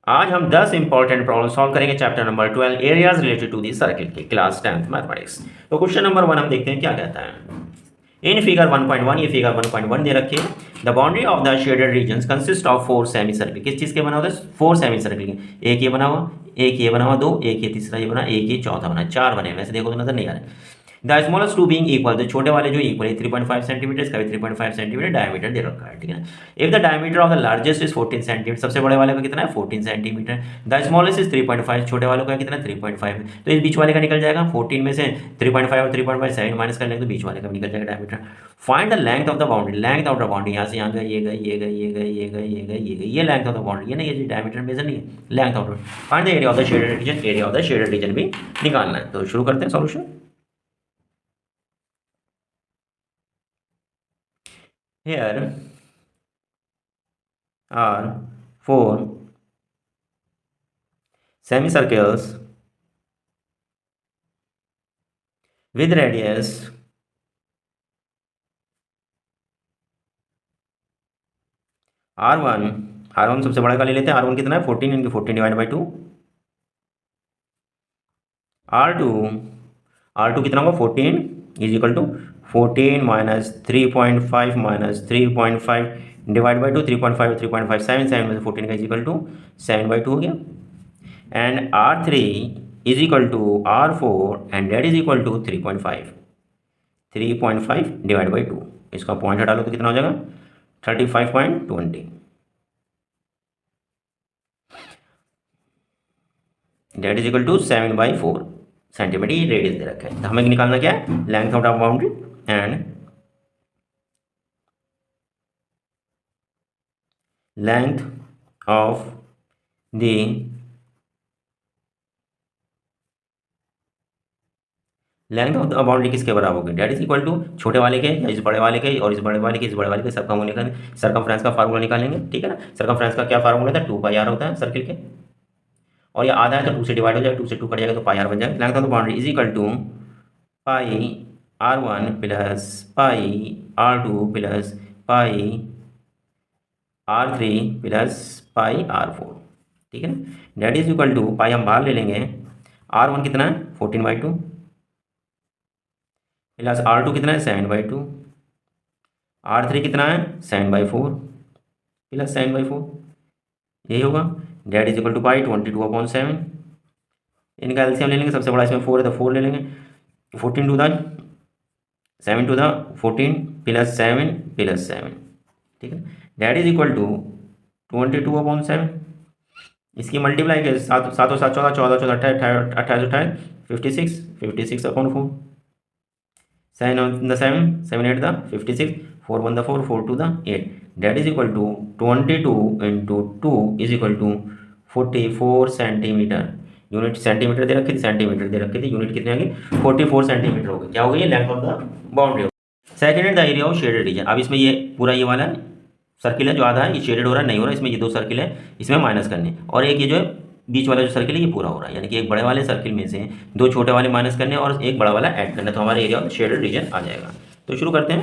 आज हम 10 important problem solve करेंगे chapter number 12 areas related to the circle की क्लास 10th मैथमेटिक्स। तो क्वेश्चन नंबर 1 हम देखते हैं क्या कहता है। इन फिगर 1.1 ये फिगर 1.1 दे रखी है। The boundary of the shaded regions consist of 4 semi circle. किस चीज़ के बना होता है? 4 सेमी सर्किल के। एक ये बना हुआ, एक ये बना हुआ, दो, एक ये तीसरा ये बना, एक ये चौथा बना, चार बने। वैसे देखो तो नजर नहीं आ रहा। The smallest two being equal, तो छोटे वाले जो इक्वल है 3.5 सेंटीमीटर, इसका भी 3.5 सेंटीमीटर डायमीटर दे रखा है, ठीक है ना। If the diameter of the largest is 14 centimetre, सबसे बड़े वाले का कितना है? 14 सेंटीमीटर। द स्मॉलेस्ट इज 3.5, छोटे वालों का कितना? 3.5। तो इस बीच वाले का निकल जाएगा 14 में से 3.5 और 3.5 7 माइनस कर लेंगे तो बीच वाले का भी निकल जाएगा diameter. Find the length of the boundary, length of the boundary यहाँ से यहाँ गई, ये गई, ये गई, ये गई, ये गई, ये गई, ये गई, ये लेंथ ऑफ द बाउंड्री, ये नहीं, ये डायमीटर मेजर नहीं है, length of the. Find the area of the shaded region, area of the shaded reason भी निकालना है। तो शुरू करते हैं solution. Here are four semicircles with radius R1। R1 सबसे बड़ा का ले लेते हैं। R1 कितना है? 14 into 14 divide by 2। R2, R2 कितना होगा? 14 is equal to 14 minus 3.5 minus 3.5 divide by 2। 3.5 3.5 7 7 में से 14 का इज इक्वल टू 7/2 हो गया। And R3 is equal to R4 and that is equal to 3.5 divide by 2। इसका पॉइंट हटा लो तो कितना हो जाएगा? 35.20। That is equal to 7/4 centimetre. ये रेडियस दे रखा है। तो हमें निकालना क्या है? Length of the boundary and length of the length of the boundary किसके बराबर होगी? डेट इज इक्वल टू छोटे वाले के या इस बड़े वाले के और इस बड़े वाले के, इस बड़े वाले के सबका मूल्य निकालेंगे। सरकमफ्रेंस का फार्मूला निकालेंगे, ठीक है ना। सरकमफ्रेंस का क्या फार्मूला था? 2πr होता है सर्किल के, और ये आधा है तो 2 से डिवाइड हो जाएगा, 2 से 2 कट जाएगा तो πr बन जाएगा। Length of the boundary is equal to πr1 plus πr2 plus πr3 plus πr4, ठीक है ना। That is equal to pi हम बाहर ले लेंगे। R1 कितना है? 14/2 प्लस R2 कितना है? 7/2। R3 कितना है? 7/4 प्लस 7/4, यही होगा। डेट इज इक्वल टू पाई 22/7। इनका एलसीएम ले लेंगे, सबसे बड़ा इसमें 4 है तो 4 ले लेंगे। 14 to the 7 to the 14 plus 7 plus 7, ठीक है। That is equal to 22/7। इसकी मल्टीप्लाई के 7 7 7 14 14 14 28 28 28 56 56/4। 7 on the 7 7 8 the 56 4 1 the 4 4 2 the 8। that is equal to 22 into 2 is equal to 44 centimetre. Unit centimetre दे रखी थी, सेंटीमीटर दे रखी थी, यूनिट कितने आ गई? 44 सेंटीमीटर हो गई। क्या हो गई? Length of the boundary. Second है the area of shaded region. अब इसमें ये पूरा ये वाला सर्किल है जो आधा है, ये शेडेड हो रहा है, नहीं हो रहा है, इसमें ये 2 सर्किल है, इसमें माइनस करने, और एक ये जो है बीच वाला जो सर्किल है ये पूरा हो रहा है। यानी कि एक बड़े वाले सर्किल में से 2 छोटे वाले माइनस करने और एक बड़ा वाला ऐड करना, तो हमारा एरिया ऑफ शेडेड रीजन आ जाएगा। तो शुरू करते हैं।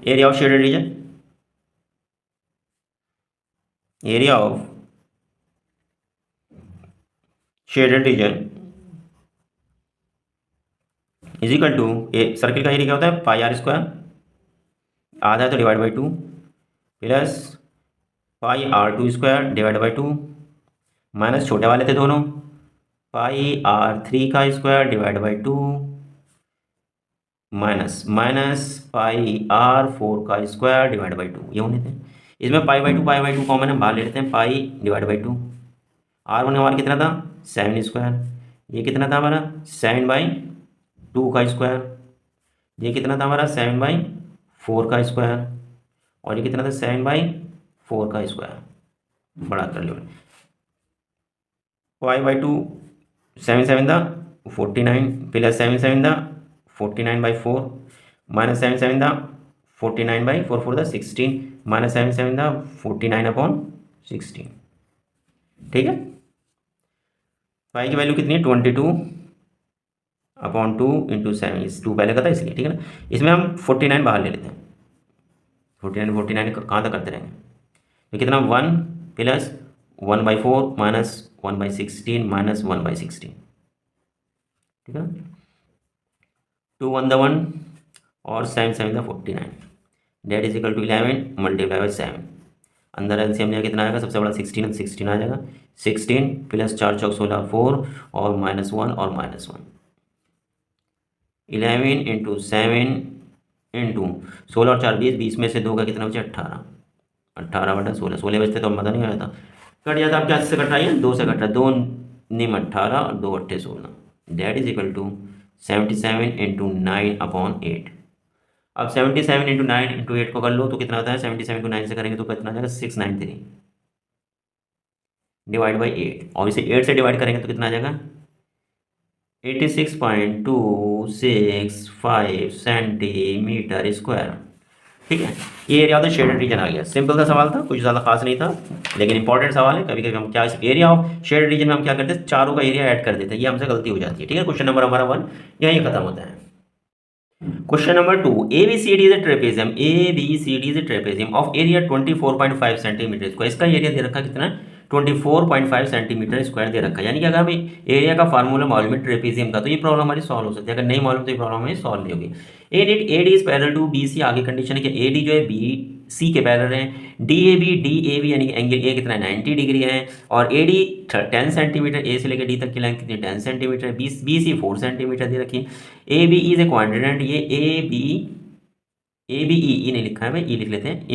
Area of shaded region, area of shaded region is equal to, circle का एरिया क्या होता है? πr², आधा है तो divide by 2 plus πr2² divide by 2 minus छोटे वाले थे दोनों πr3² divide by 2 minus minus πr4² divide by 2, ये होने थे। इसमें π/2 कॉमन है, बाहर ले लेते हैं। Pi divide by 2। R1 हमारा कितना था? 7²। ये कितना था हमारा? 7/2²। ये कितना था हमारा? 7/4²। और ये कितना था? 7/4²। बड़ा कर लो। π/2 7 7 था 49 प्लस 7 7 था 49/4 माइनस 7 7 था 49/4 4 था 16 माइनस 7 7 था 49/16, ठीक है। पाई की वैल्यू कितनी है? 22/2 इंटू 7, इस 2 पहले का था इसलिए, ठीक है ना। इसमें हम 49 बाहर ले लेते हैं। 49 कहाँ तक करते रहेंगे? तो कितना? 1 प्लस 1/4 माइनस 1/16 माइनस 1/16, ठीक है। 2 1 द 1 और 7 7 the 49, that is equal to 11 multiply by 7। अंदर एलसीएम में कितना आएगा, सबसे बड़ा 16 16 आ जाएगा। 16 प्लस 4 चौक 16 4 और -1 और -1, 11 इंटू 7 इंटू 16 और 4 20, 20 में से 2 का कितना बचे 18, 18/16, 16 बचते तो मज़ा नहीं आया था, कट जाता। आप क्या से कट रहा है, 2 से कट रहा है, 2 निम 18 और 2 अट्ठे 16, that is equal to 77 into 9/8। अब 77 इंटू 9 इंटू 8 को कर लो तो कितना होता है, 77 को 9 से करेंगे तो कितना आ जाएगा 693 डिवाइड बाई 8, और इसे 8 से डिवाइड करेंगे तो कितना आ जाएगा 86.265 सेंटीमीटर स्क्वायर, ठीक है। ये area of the shaded region आ गया। सिंपल सा सवाल था, कुछ ज़्यादा खास नहीं था, लेकिन इंपॉर्टेंट सवाल है। कभी कभी हम क्या इस एरिया ऑफ शेडेड रीजन में हम क्या करते हैं, चारों का एरिया ऐड कर देते हैं, ये हमसे गलती हो जाती है, ठीक है। क्वेश्चन नंबर हमारा 1 यहीं खत्म होता है। Question number 2, ABCD is a trapezium, ABCD is a trapezium of area 24.5 centimetre square. इसका एरिया दे रखा कितना, 24.5 सेंटीमीटर स्क्वायर दे रखा है। यानी कि अगर हमें एरिया का फार्मूला मालूम है ट्रेपेजियम का, तो ये प्रॉब्लम हमारी सॉल्व हो सकती है। अगर नहीं मालूम तो ये प्रॉब्लम हमें सॉल्व नहीं होगी। AD is parallel to BC, आगे कंडीशन है कि AD जो है BC के पैरेलल है। DAB यानी कि एंगल A कितना है 90 डिग्री है, और AD 10 सेंटीमीटर, A से लेकर D तक की लेंथ कितनी 10 सेंटीमीटर है, BC 4 सेंटीमीटर दे रखी है। AB इज ए क्वाड्रेंट, ये ABE नहीं लिखा है भाई, ई लिख लेते हैं,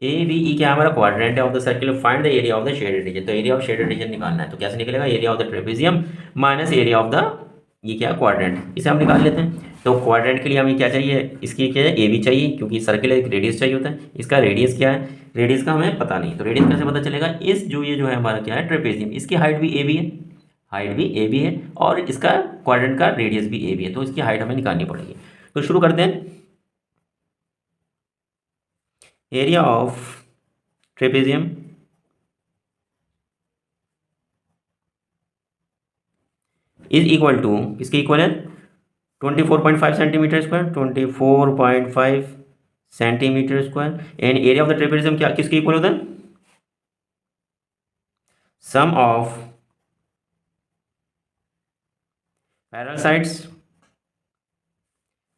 ABE क्या हमारा क्वाड्रेंट है of the circle, find the area of the shaded reason. तो एरिया ऑफ शेडेड रीजन निकालना है, तो कैसे निकलेगा, area of the trapezium minus area of the, ये क्या क्वाड्रेंट, इसे हम निकाल लेते हैं। तो क्वाड्रेंट के लिए हमें क्या चाहिए, इसकी क्या है AB चाहिए, क्योंकि सर्किल एक रेडियस चाहिए होता है। इसका रेडियस क्या है, रेडियस का हमें पता नहीं, तो रेडियस कैसे पता चलेगा, इस जो ये जो है हमारा क्या है ट्रेपेजियम, इसकी हाइट भी AB है, हाइट भी AB है, और इसका क्वाड्रेंट का रेडियस भी AB है, तो इसकी हाइट हमें निकालनी पड़ेगी। तो शुरू करते हैं। Area of trapezium is equal to, किसके इक्वल है, 24.5 centimetre square, 24.5 centimetre square. And area of the trapezium क्या किसके इक्वल होता है, sum of parallel sides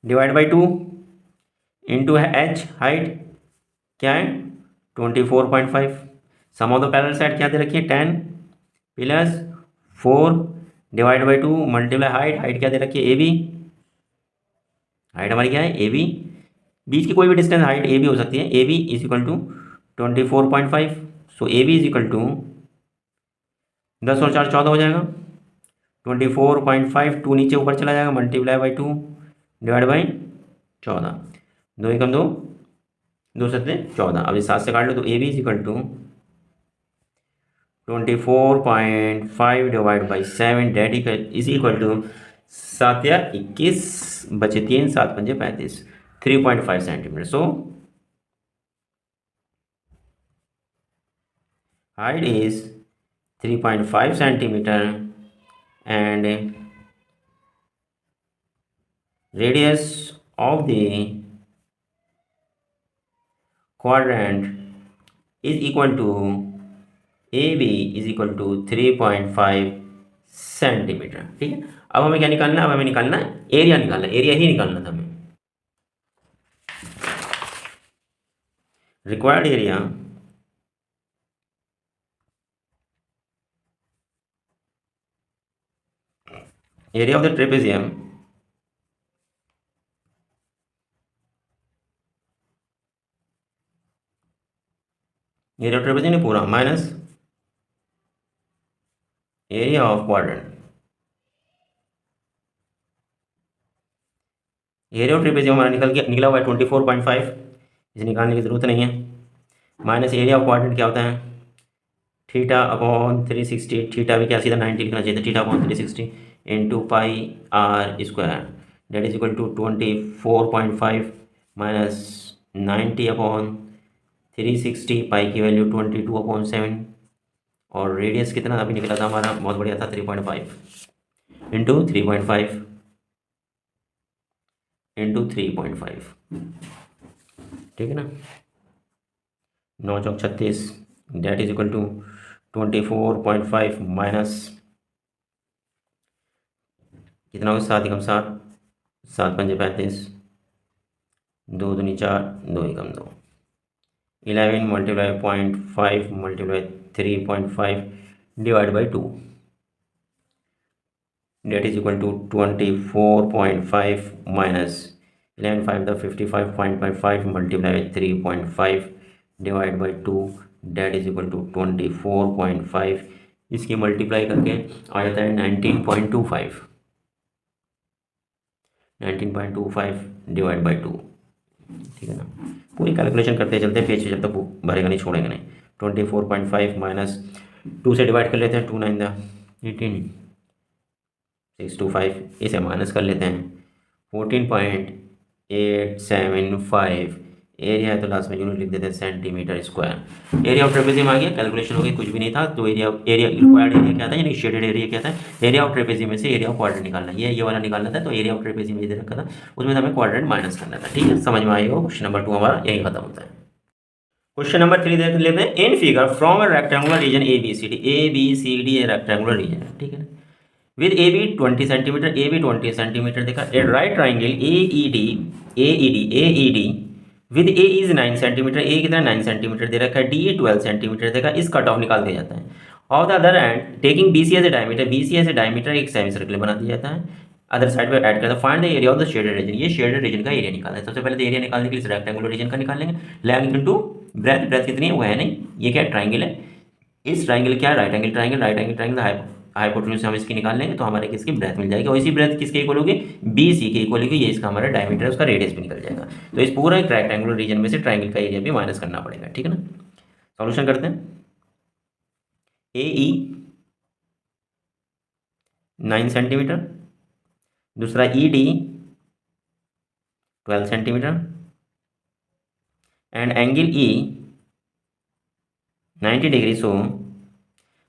divide by 2 into H, height क्या है 24.5, sum of the parallel side क्या दे रखी है 10 plus 4 divide by 2 multiply height, height क्या दे रखी है AB, हाइट हमारी क्या है AB, बीच की कोई भी डिस्टेंस हाइट AB हो सकती है। AB is equal to 24.5, so AB is equal to 10 और 4 14 हो जाएगा, 24.5 2 नीचे ऊपर चला जाएगा, मल्टीप्लाई बाई 2 डिवाइड बाई 14, 2 एकम 2, 2 सत्ते 14। अब इस 7 से काट लो, तो AB is equal to 24.5 divide by 7 that is equal to 7 या 21 बचे 3 7 पंजे 35, 3.5 centimetre. So height is 3.5 centimetre and radius of the quadrant is equal to AB is equal to 3.5 centimetre, ठीक है। अब हमें क्या निकालना है, अब हमें निकालना है एरिया, निकालना है एरिया ही निकालना था हमें। Required area area of the trapezium area of trapezium पूरा minus area of quadrant, area of trapezium हमारा निकला हुआ है 24.5, इसे निकालने की ज़रूरत नहीं है। माइनस एरिया ऑफ क्वाड्रेंट क्या होता है, थीटा अपॉन 360, थीटा भी क्या सीधा 90 लिखना चाहिए था, theta upon 360 into pi r square, that is equal to 24.5 minus 90 upon 360, pi की वैल्यू 22/7, और रेडियस कितना अभी निकला था हमारा, बहुत बढ़िया था 3.5 इंटू 3.5 इंटू 3.5, ठीक है ना, 9 चौक 36 that is equal to 24.5 minus कितना होगा, 7 × 7, 7×5 = 35, 2×2 = 4, 2×1 = 2, 11 × 0.5 × 3.5 divide by 2, that is equal to 24.5 minus 11 5 the 55.5 multiply 3.5 divide by 2, that is equal to 24.5, इसकी मल्टीप्लाई करके आ जाता है 19.25, 19.25 डिवाइड बाई 2, ठीक है ना। पूरी कैलकुलेशन करते चलते पेज जब तक भरेगा नहीं, छोड़ेंगे नहीं। 24.5 माइनस 2 से डिवाइड कर लेते हैं, 2 9 द 18, 625, इसे माइनस कर लेते हैं, 14.875, एरिया है तो लास्ट में यूनिट लिख देते हैं centimetre square. Area of trapezium आ गया, कैलकुलेशन हो गई, कुछ भी नहीं था। तो एरिया रिक्वायर्ड एरिया क्या था, यानी शेडेड एरिया क्या था, एरिया ऑफ ट्रेपेजियम में से एरिया ऑफ क्वाड्रेंट निकालना, ये वाला निकालना था। तो एरिया ऑफ ट्रेपेजियम ये दे रखा था, उसमें हमें क्वाड्रेंट माइनस करना था, ठीक है। समझ में आएगा। क्वेश्चन नंबर 2 हमारा यही खत्म होता है। क्वेश्चन नंबर 3 देख लेते हैं। In figure from a rectangular region A B C D a rectangular region है, ठीक है। With A B 20 centimetre, A B 20 centimetre देखा। A right triangle A E D with A is 9 centimetre, A कितना 9 centimetre दे रखा है, D 12 centimetre देखा। इस cut off निकाल दिया जाता है। Of the other end taking B C as a diameter, B C as a diameter एक सेमी सर्कल बना दिया जाता है। अदर साइड पर ऐड करता है। Find the area of the shaded region, ये शेडेड रीजन का एरिया निकालना है। सबसे पहले तो एरिया निकालने के लिए रेक्टेंगुलर रीजन का निकाल लेंगे। लेंथ इंटू ब्रेथ, ब्रेथ कितनी है वो है नहीं, ये क्या ट्राइंगल है, इस ट्राइंगल क्या है, right angle triangle, right angle triangle hypotenuse हम इसकी निकाल लेंगे तो हमारे किसकी ब्रेथ मिल जाएगी। और इसी ब्रेथ किसके इक्वल होगी, बी सी के इक्वल होगी। ये इसका हमारा डायमीटर है, उसका रेडियस भी निकल जाएगा। तो इस पूरा एक रेक्टेंगुलर रीजन में से ट्राइंगल का एरिया भी माइनस करना पड़ेगा, ठीक है ना। सॉल्यूशन करते हैं। ए ई 9 सेंटीमीटर, दूसरा E D 12 centimetre and angle E 90 degree. So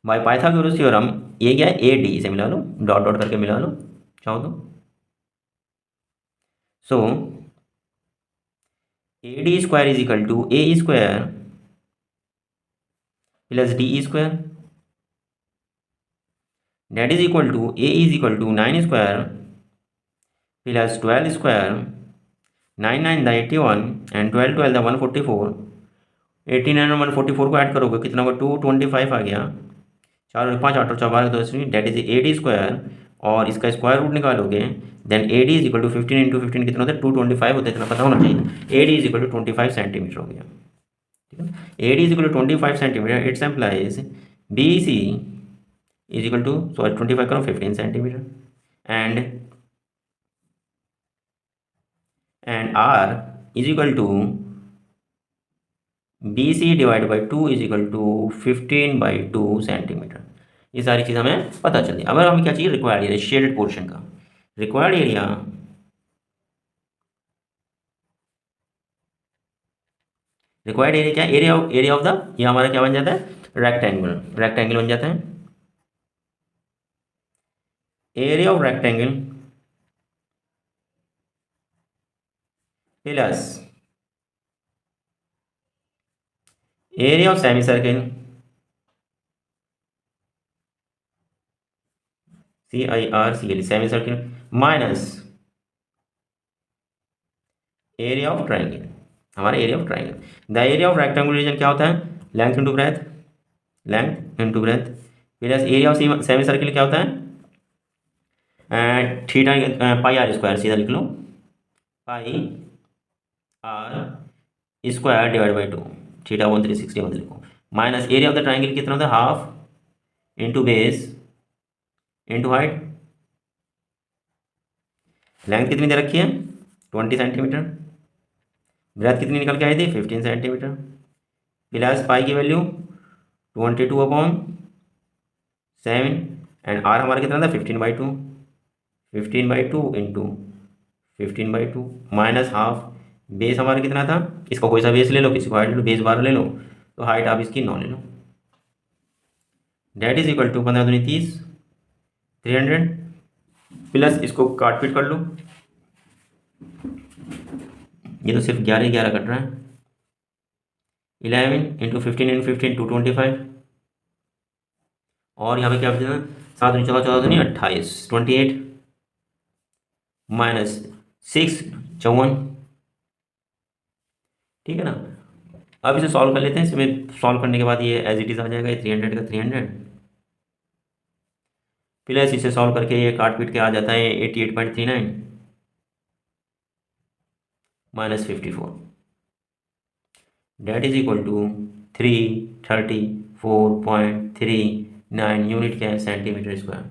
by Pythagoras theorem ये क्या है, ए डी, इसे मिला लो, डॉट डॉट करके मिला लो चाहो तो। So A D square is equal to A square plus D square, that is equal to A is equal to 9 square plus 12 square, 9 9 the 81 and 12 12 the 144, 89 और 144 को ऐड करोगे कितना होगा, 225 आ गया। 4 और 5 8 और 4 12 2, that is A D square, और इसका स्क्वायर रूट निकालोगे then A D is equal to 15 into 15 कितना होता है, 225 होता है, इतना पता होना चाहिए। A D is equal to 25 centimetre हो गया, ठीक है। A D is equal to 25 centimetre, it's implies B C is equal to, sorry 25 करो 15 centimetre and r is equal to B C divide by 2 is equal to 15/2 centimetre. ये सारी चीज़ हमें पता चल गई। अब हमें क्या चाहिए, रिक्वायर्ड एरिया शेडेड पोर्शन का। रिक्वायर्ड एरिया क्या, एरिया ऑफ द, ये हमारा क्या बन जाता है, रेक्टेंगल बन जाता है। Area of rectangle plus area of semi circle, CIRCL semi circle, minus area of triangle, हमारा area of triangle. The area of rectangular region क्या होता है, length into breadth, plus area of semi circle क्या होता है, theta pi r square, सीधा लिख लो, pi r square divide by 2, theta 1360 मत लिखो, minus area of the triangle कितना होता है, half into base into height. Length कितनी दे रखी है, 20 सेंटीमीटर, ब्रेथ कितनी निकल के आई थी, 15 सेंटीमीटर, प्लस पाई की वैल्यू 22/7 एंड आर हमारा कितना था, 15/2, 15/2 इंटू 15/2 माइनस हाफ, बेस हमारा कितना था, इसका कोई सा बेस ले लो, किसी को हाइट ले लो, बेस 12 ले लो, तो हाइट आप इसकी 9 ले लो। डेट इज इक्वल टू 15 दूनी 30, 300 प्लस इसको काट पीट कर लो, ये तो सिर्फ 11 11 कट रहा है, 11 इंटू 15 इंटू 15 225, और यहाँ पे क्या बचेगा, 7 × 4 = 14, 28, 28 माइनस 6 54, ठीक है ना। अब इसे सॉल्व कर लेते हैं। इसमें सॉल्व करने के बाद ये एज इट इज़ आ जाएगा, ये 300 का 300 प्लस इसे सॉल्व करके ये काट पीट के आ जाता है 88.39 minus 54, that is equal to 334.39 unit क्या है, सेंटीमीटर स्क्वायर।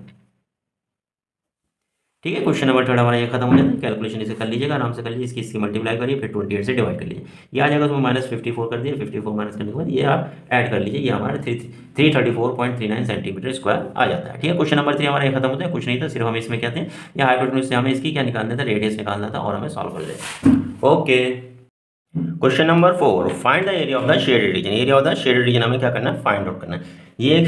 ठीक है, क्वेश्चन नंबर 3 हमारा ये खत्म हो जाता है। कैलकुलेशन इसे कर लीजिएगा, आराम से कर लीजिए, इसकी मल्टीप्लाई करिए, फिर 28 से डिवाइड कर लीजिए, ये आ जाएगा। उसमें माइनस 54 कर दिए, 54 माइनस करने के बाद ये आप ऐड कर लीजिए, ये हमारा 334.39 सेंटीमीटर स्क्वायर आ जाता है। ठीक है, क्वेश्चन नंबर 3 हमारा ये खत्म होता है। कुछ नहीं था, सिर्फ हमें इसमें कहते हैं या हाइपोटेन्यूज से हमें इसकी क्या निकालना था, रेडियस निकालना था, और हमें सॉल्व कर लेते। Okay, question number 4, find the area of the shaded region. Area of the shaded reason हमें क्या करना है, फाइंड आउट करना है। ये एक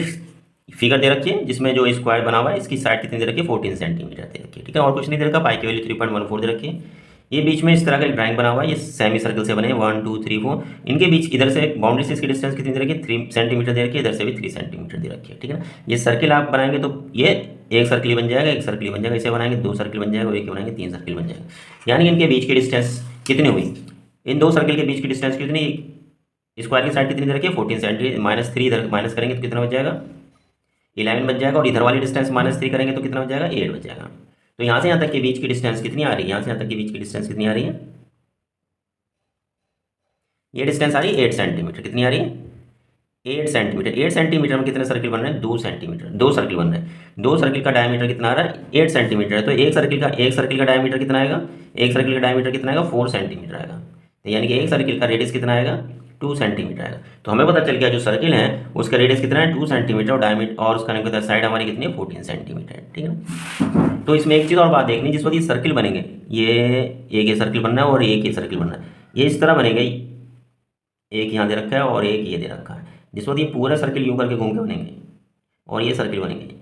फिगर दे रखी है जिसमें जो स्क्वायर बना हुआ है, इसकी साइड कितनी दे रखी है, 14 सेंटीमीटर दे रखी है। ठीक है, और कुछ नहीं दे रखा, पाई की वैल्यू 3.14 दे रखी है। ये बीच में इस तरह का एक ड्राइंग बना हुआ है, ये सेमी सर्कल से बने हैं, 1 2 3 4। इनके बीच इधर से बाउंड्री से इसकी डिस्टेंस कितनी दे रखी है, 3 सेंटीमीटर दे रखी है, इधर से भी 3 सेंटीमीटर दे रखी है। ठीक है ना, ये सर्किल आप बनाएंगे तो ये एक सर्किल बन जाएगा, एक सर्किल बन जाएगा, इसे बनाएंगे 2 सर्किल बन जाएगा, और एक बनाएंगे 3 सर्किल बन जाएगा। यानी इनके बीच की डिस्टेंस कितनी हुई, इन 2 सर्किल के बीच की डिस्टेंस कितनी, स्क्वायर की साइड कितनी दे रखी है, 14 सेंटीमीटर, माइनस 3 इधर माइनस करेंगे तो कितना बच जाएगा, 11 बच जाएगा, और इधर वाली डिस्टेंस माइनस 3 करेंगे तो कितना बच जाएगा, 8 बच जाएगा। तो यहाँ से यहाँ तक के बीच की डिस्टेंस कितनी आ रही है, यहाँ से यहाँ तक के बीच की डिस्टेंस कितनी आ रही है, ये डिस्टेंस आ रही है 8 सेंटीमीटर। कितनी आ रही है, 8 सेंटीमीटर। 8 सेंटीमीटर में कितने सर्किल बन रहे हैं, 2 सेंटीमीटर, 2 सर्किल बन रहे हैं। 2 सर्किल का डायमीटर कितना आ रहा है, 8 सेंटीमीटर है, तो एक सर्किल का डायमीटर कितना आएगा, एक सर्किल का डायमीटर कितना आएगा, 4 सेंटीमीटर आएगा। तो यानी कि एक सर्किल का रेडियस कितना आएगा, 2 सेंटीमीटर आएगा। तो हमें पता चल गया जो सर्किल है उसका रेडियस कितना है, 2 सेंटीमीटर, और डायमीटर और उसका कितना, साइड हमारी कितनी है, 14 सेंटीमीटर है। ठीक है ना। तो इसमें एक चीज़ और बात देखनी, जिस वक्त ये सर्किल बनेंगे, ये सर्किल बनना है और एक ये सर्किल बनना है, ये इस तरह बनेंगे, एक यहाँ दे रखा है और एक ये दे रखा है। जिस वक्त ये पूरा सर्किल यूँ करके घूम के बनेंगे और ये सर्किल बनेंगे,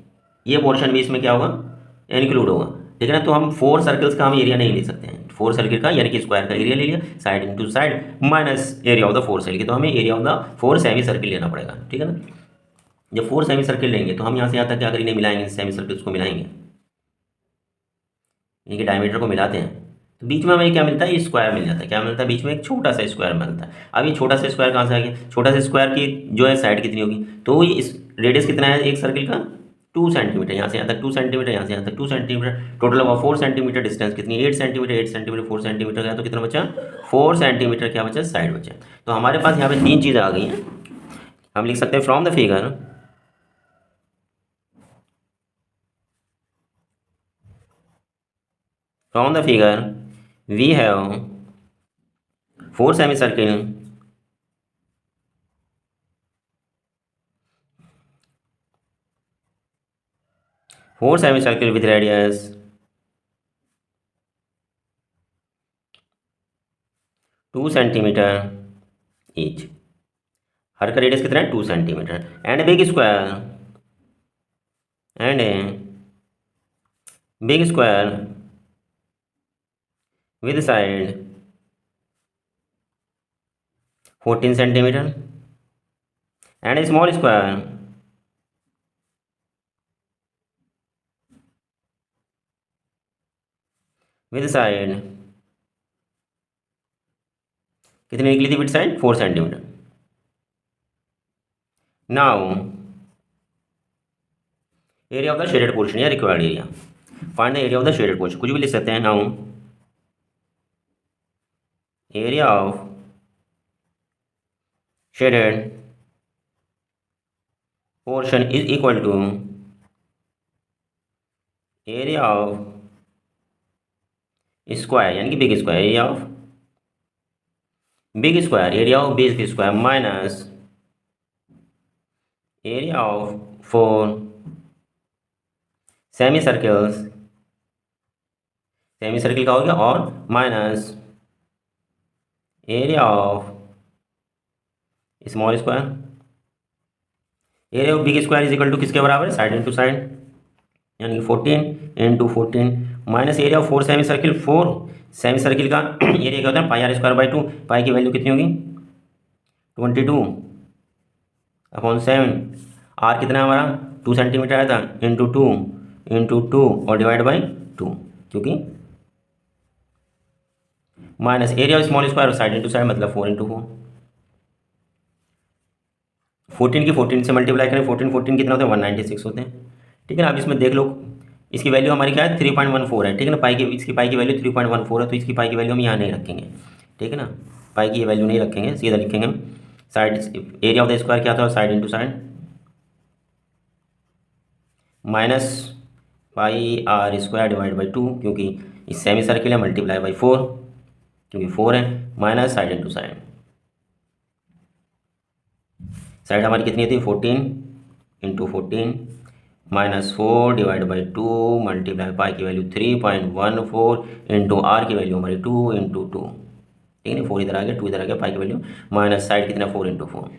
ये पोर्शन भी इसमें क्या होगा, इंक्लूड होगा। ठीक है ना। तो हम 4 सर्कल्स का हम एरिया नहीं ले सकते हैं, 4 सर्किल का यानी कि स्क्वायर का एरिया ले लिया, side into side minus area of the 4 circle, तो हमें area of the 4 semi circle लेना पड़ेगा। ठीक है ना। जब 4 सेमी सर्किल लेंगे तो हम यहाँ से यहाँ तक क्या करेंगे, मिलाएंगे, सेमी सर्किल्स को मिलाएंगे, इनके डायमीटर को मिलाते हैं, तो बीच में हमें क्या मिलता है, ये स्क्वायर मिल जाता है। क्या मिलता है, बीच में एक छोटा सा स्क्वायर मिलता है। अब ये छोटा सा स्क्वायर कहाँ से आ गया, छोटा सा स्क्वायर की जो है साइड कितनी होगी, तो ये इस रेडियस कितना है एक सर्किल का, 2 सेंटीमीटर, यहाँ से यहाँ तक 2 सेंटीमीटर, यहाँ से यहाँ तक 2 सेंटीमीटर, टोटल होगा 4 सेंटीमीटर। डिस्टेंस कितनी, 8 सेंटीमीटर, 8 सेंटीमीटर 4 सेंटीमीटर गया, तो कितना बचा, 4 सेंटीमीटर क्या बचा, साइड बचा। तो हमारे पास यहाँ पे 3 चीज़ें आ गई हैं। हम लिख सकते हैं from the figure, from the figure we have 4 semicircle, 4 semicircle with radius 2 centimetre each, हर का रेडियस कितना है, 2 centimetre, and big square, and big square with side 14 centimetre, and small square with side कितनी निकली थी, with side 4 centimetre. Now area of the shaded portion या required area, find the area of the shaded portion, कुछ भी लिख सकते हैं। Now area of shaded portion is equal to area of square यानी कि big square, area of big square, area of big square minus area of 4 semi circles, semi circle का हो गया, और minus area of small square. Area of big square is equal to किसके बराबर है, side into side, यानी कि 14 into 14 minus area of 4 semi circle, 4 semi circle का एरिया क्या होता है, पाई r² बाई 2, पाई की वैल्यू कितनी होगी, 22/7। आर कितना है हमारा 2 सेंटीमीटर आया था, इंटू टू और डिवाइड बाई 2, क्योंकि minus area of small square side into side मतलब 4/4। 14 की 14 से मल्टीप्लाई करें, 14 कितना होता है 196 होते हैं। ठीक है ना। अब इसमें देख लो, इसकी वैल्यू हमारी क्या है 3.14 है। ठीक है ना। पाई की इसकी पाई की वैल्यू 3.14 है, तो इसकी पाई की वैल्यू हम यहाँ नहीं रखेंगे। ठीक है ना। पाई की ये वैल्यू नहीं रखेंगे, सीधा लिखेंगे हम side area of the square क्या था side into side minus pi r square divide by 2, क्योंकि इस सेमी सर्किल है, मल्टीप्लाई बाई 4 क्योंकि 4 है, minus side into side. Side हमारी कितनी थी 14 minus 4 divide by 2 multiply pi की वैल्यू 3.14 इंटू आर की वैल्यू हमारी 2/2। ठीक है ना। 4 इधर आ गया, 2 इधर आ गया, पाई की वैल्यू माइनस साइड कितना 4/4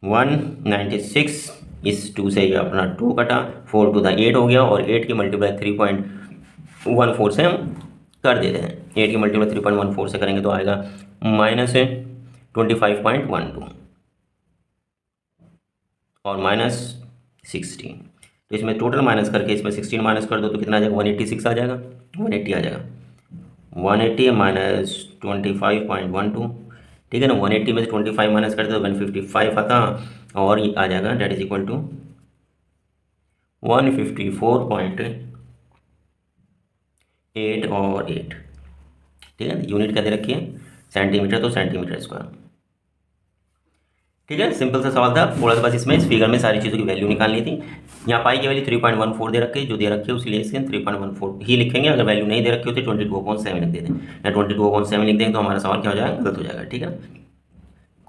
196। इस 2 से ये अपना 2 कटा, 4 टू द 8 हो गया, और 8 की मल्टीप्लाई 3.14 से हम कर देते हैं। 8 की मल्टीप्लाई 3.14 से करेंगे तो आएगा माइनस 25.12 और माइनस 16। तो इसमें टोटल माइनस करके इसमें 16 माइनस कर दो तो कितना आ जाएगा 186 आ जाएगा, 180 आ जाएगा, 180 माइनस 25.12। ठीक है ना। 180 में से 25 माइनस करते तो 155 आता, और ये आ जाएगा डेट इज इक्वल टू 154.8 और 8। ठीक है। यूनिट क्या दे रखी है सेंटीमीटर, तो सेंटीमीटर स्क्वायर। ठीक है। सिंपल सा सवाल था, थोड़ा सा बस इसमें इस फिगर में सारी चीज़ों की वैल्यू निकालनी थी। यहाँ पाई की वैल्यू 3.14 दे रखी है, जो दे रखी है उसके लिए इसके 3.14 ही लिखेंगे। अगर वैल्यू नहीं दे रखी होती 22/7 लिख देते हैं, या 22/7 लिख देंगे तो हमारा सवाल क्या हो जाएगा गलत हो जाएगा। ठीक है।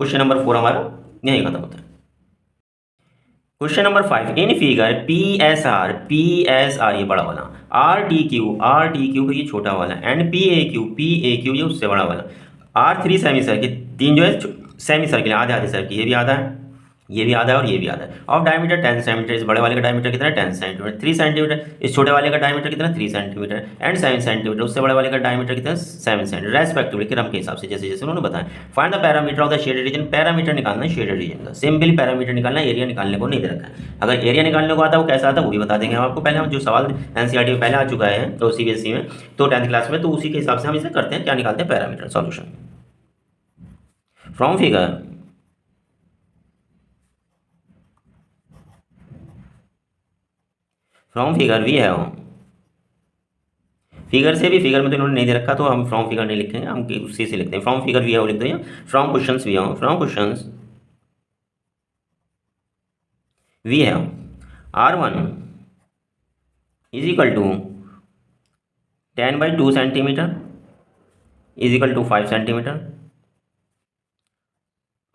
क्वेश्चन नंबर 4 हमारा यहीं खत्म होता है। Question number 5, in figure P S R ये बड़ा वाला, आर टी क्यू ये छोटा वाला, एंड पी ए क्यू ये उससे बड़ा वाला, R3 सेमी सर्किल, तीन जो है सेमी सर्किल आधे आधे सर्किल, ये भी आधा है, ये भी आधा है और ये भी आधा है। ऑफ डायमीटर 10 सेंटीमीटर, इस बड़े वाले का डायमीटर कितना है 10 सेंटीमीटर, 3 सेंटीमीटर, इस छोटे वाले का डायमीटर कितना 3 सेंटीमीटर, एंड 7 सेंटीमीटर, उससे बड़े वाले का डायमीटर कितना 7 सेंटीमीटर रेस्पेक्टिवली, क्रम के हिसाब से जैसे जैसे उन्होंने बताया। Find the parameter of the shaded reason, parameter निकालना है शेडेड रीजन का, सिंपली पैरामीटर निकालना है, एरिया निकालने को नहीं दे रखा है। अगर एरिया निकालने को आता है वो कैसा आता है वो भी बता देंगे हम आपको। पहले हम जो सवाल एनसीईआरटी में पहले आ चुका है तो सीबीएसई में, तो 10th क्लास में, तो उसी के हिसाब से हम इसे करते हैं, क्या निकालते हैं parameter solution from figure. From figure we have, figure से भी, फिगर में तो इन्होंने नहीं दे रखा तो हम फ्रॉम फिगर नहीं लिखेंगे, हम उसी से लिखते हैं। फ्रॉम फिगर वी है वो लिख दो, या from questions we have, from questions we have R1 is equal to 10/2 centimetre is equal to 5 centimetre,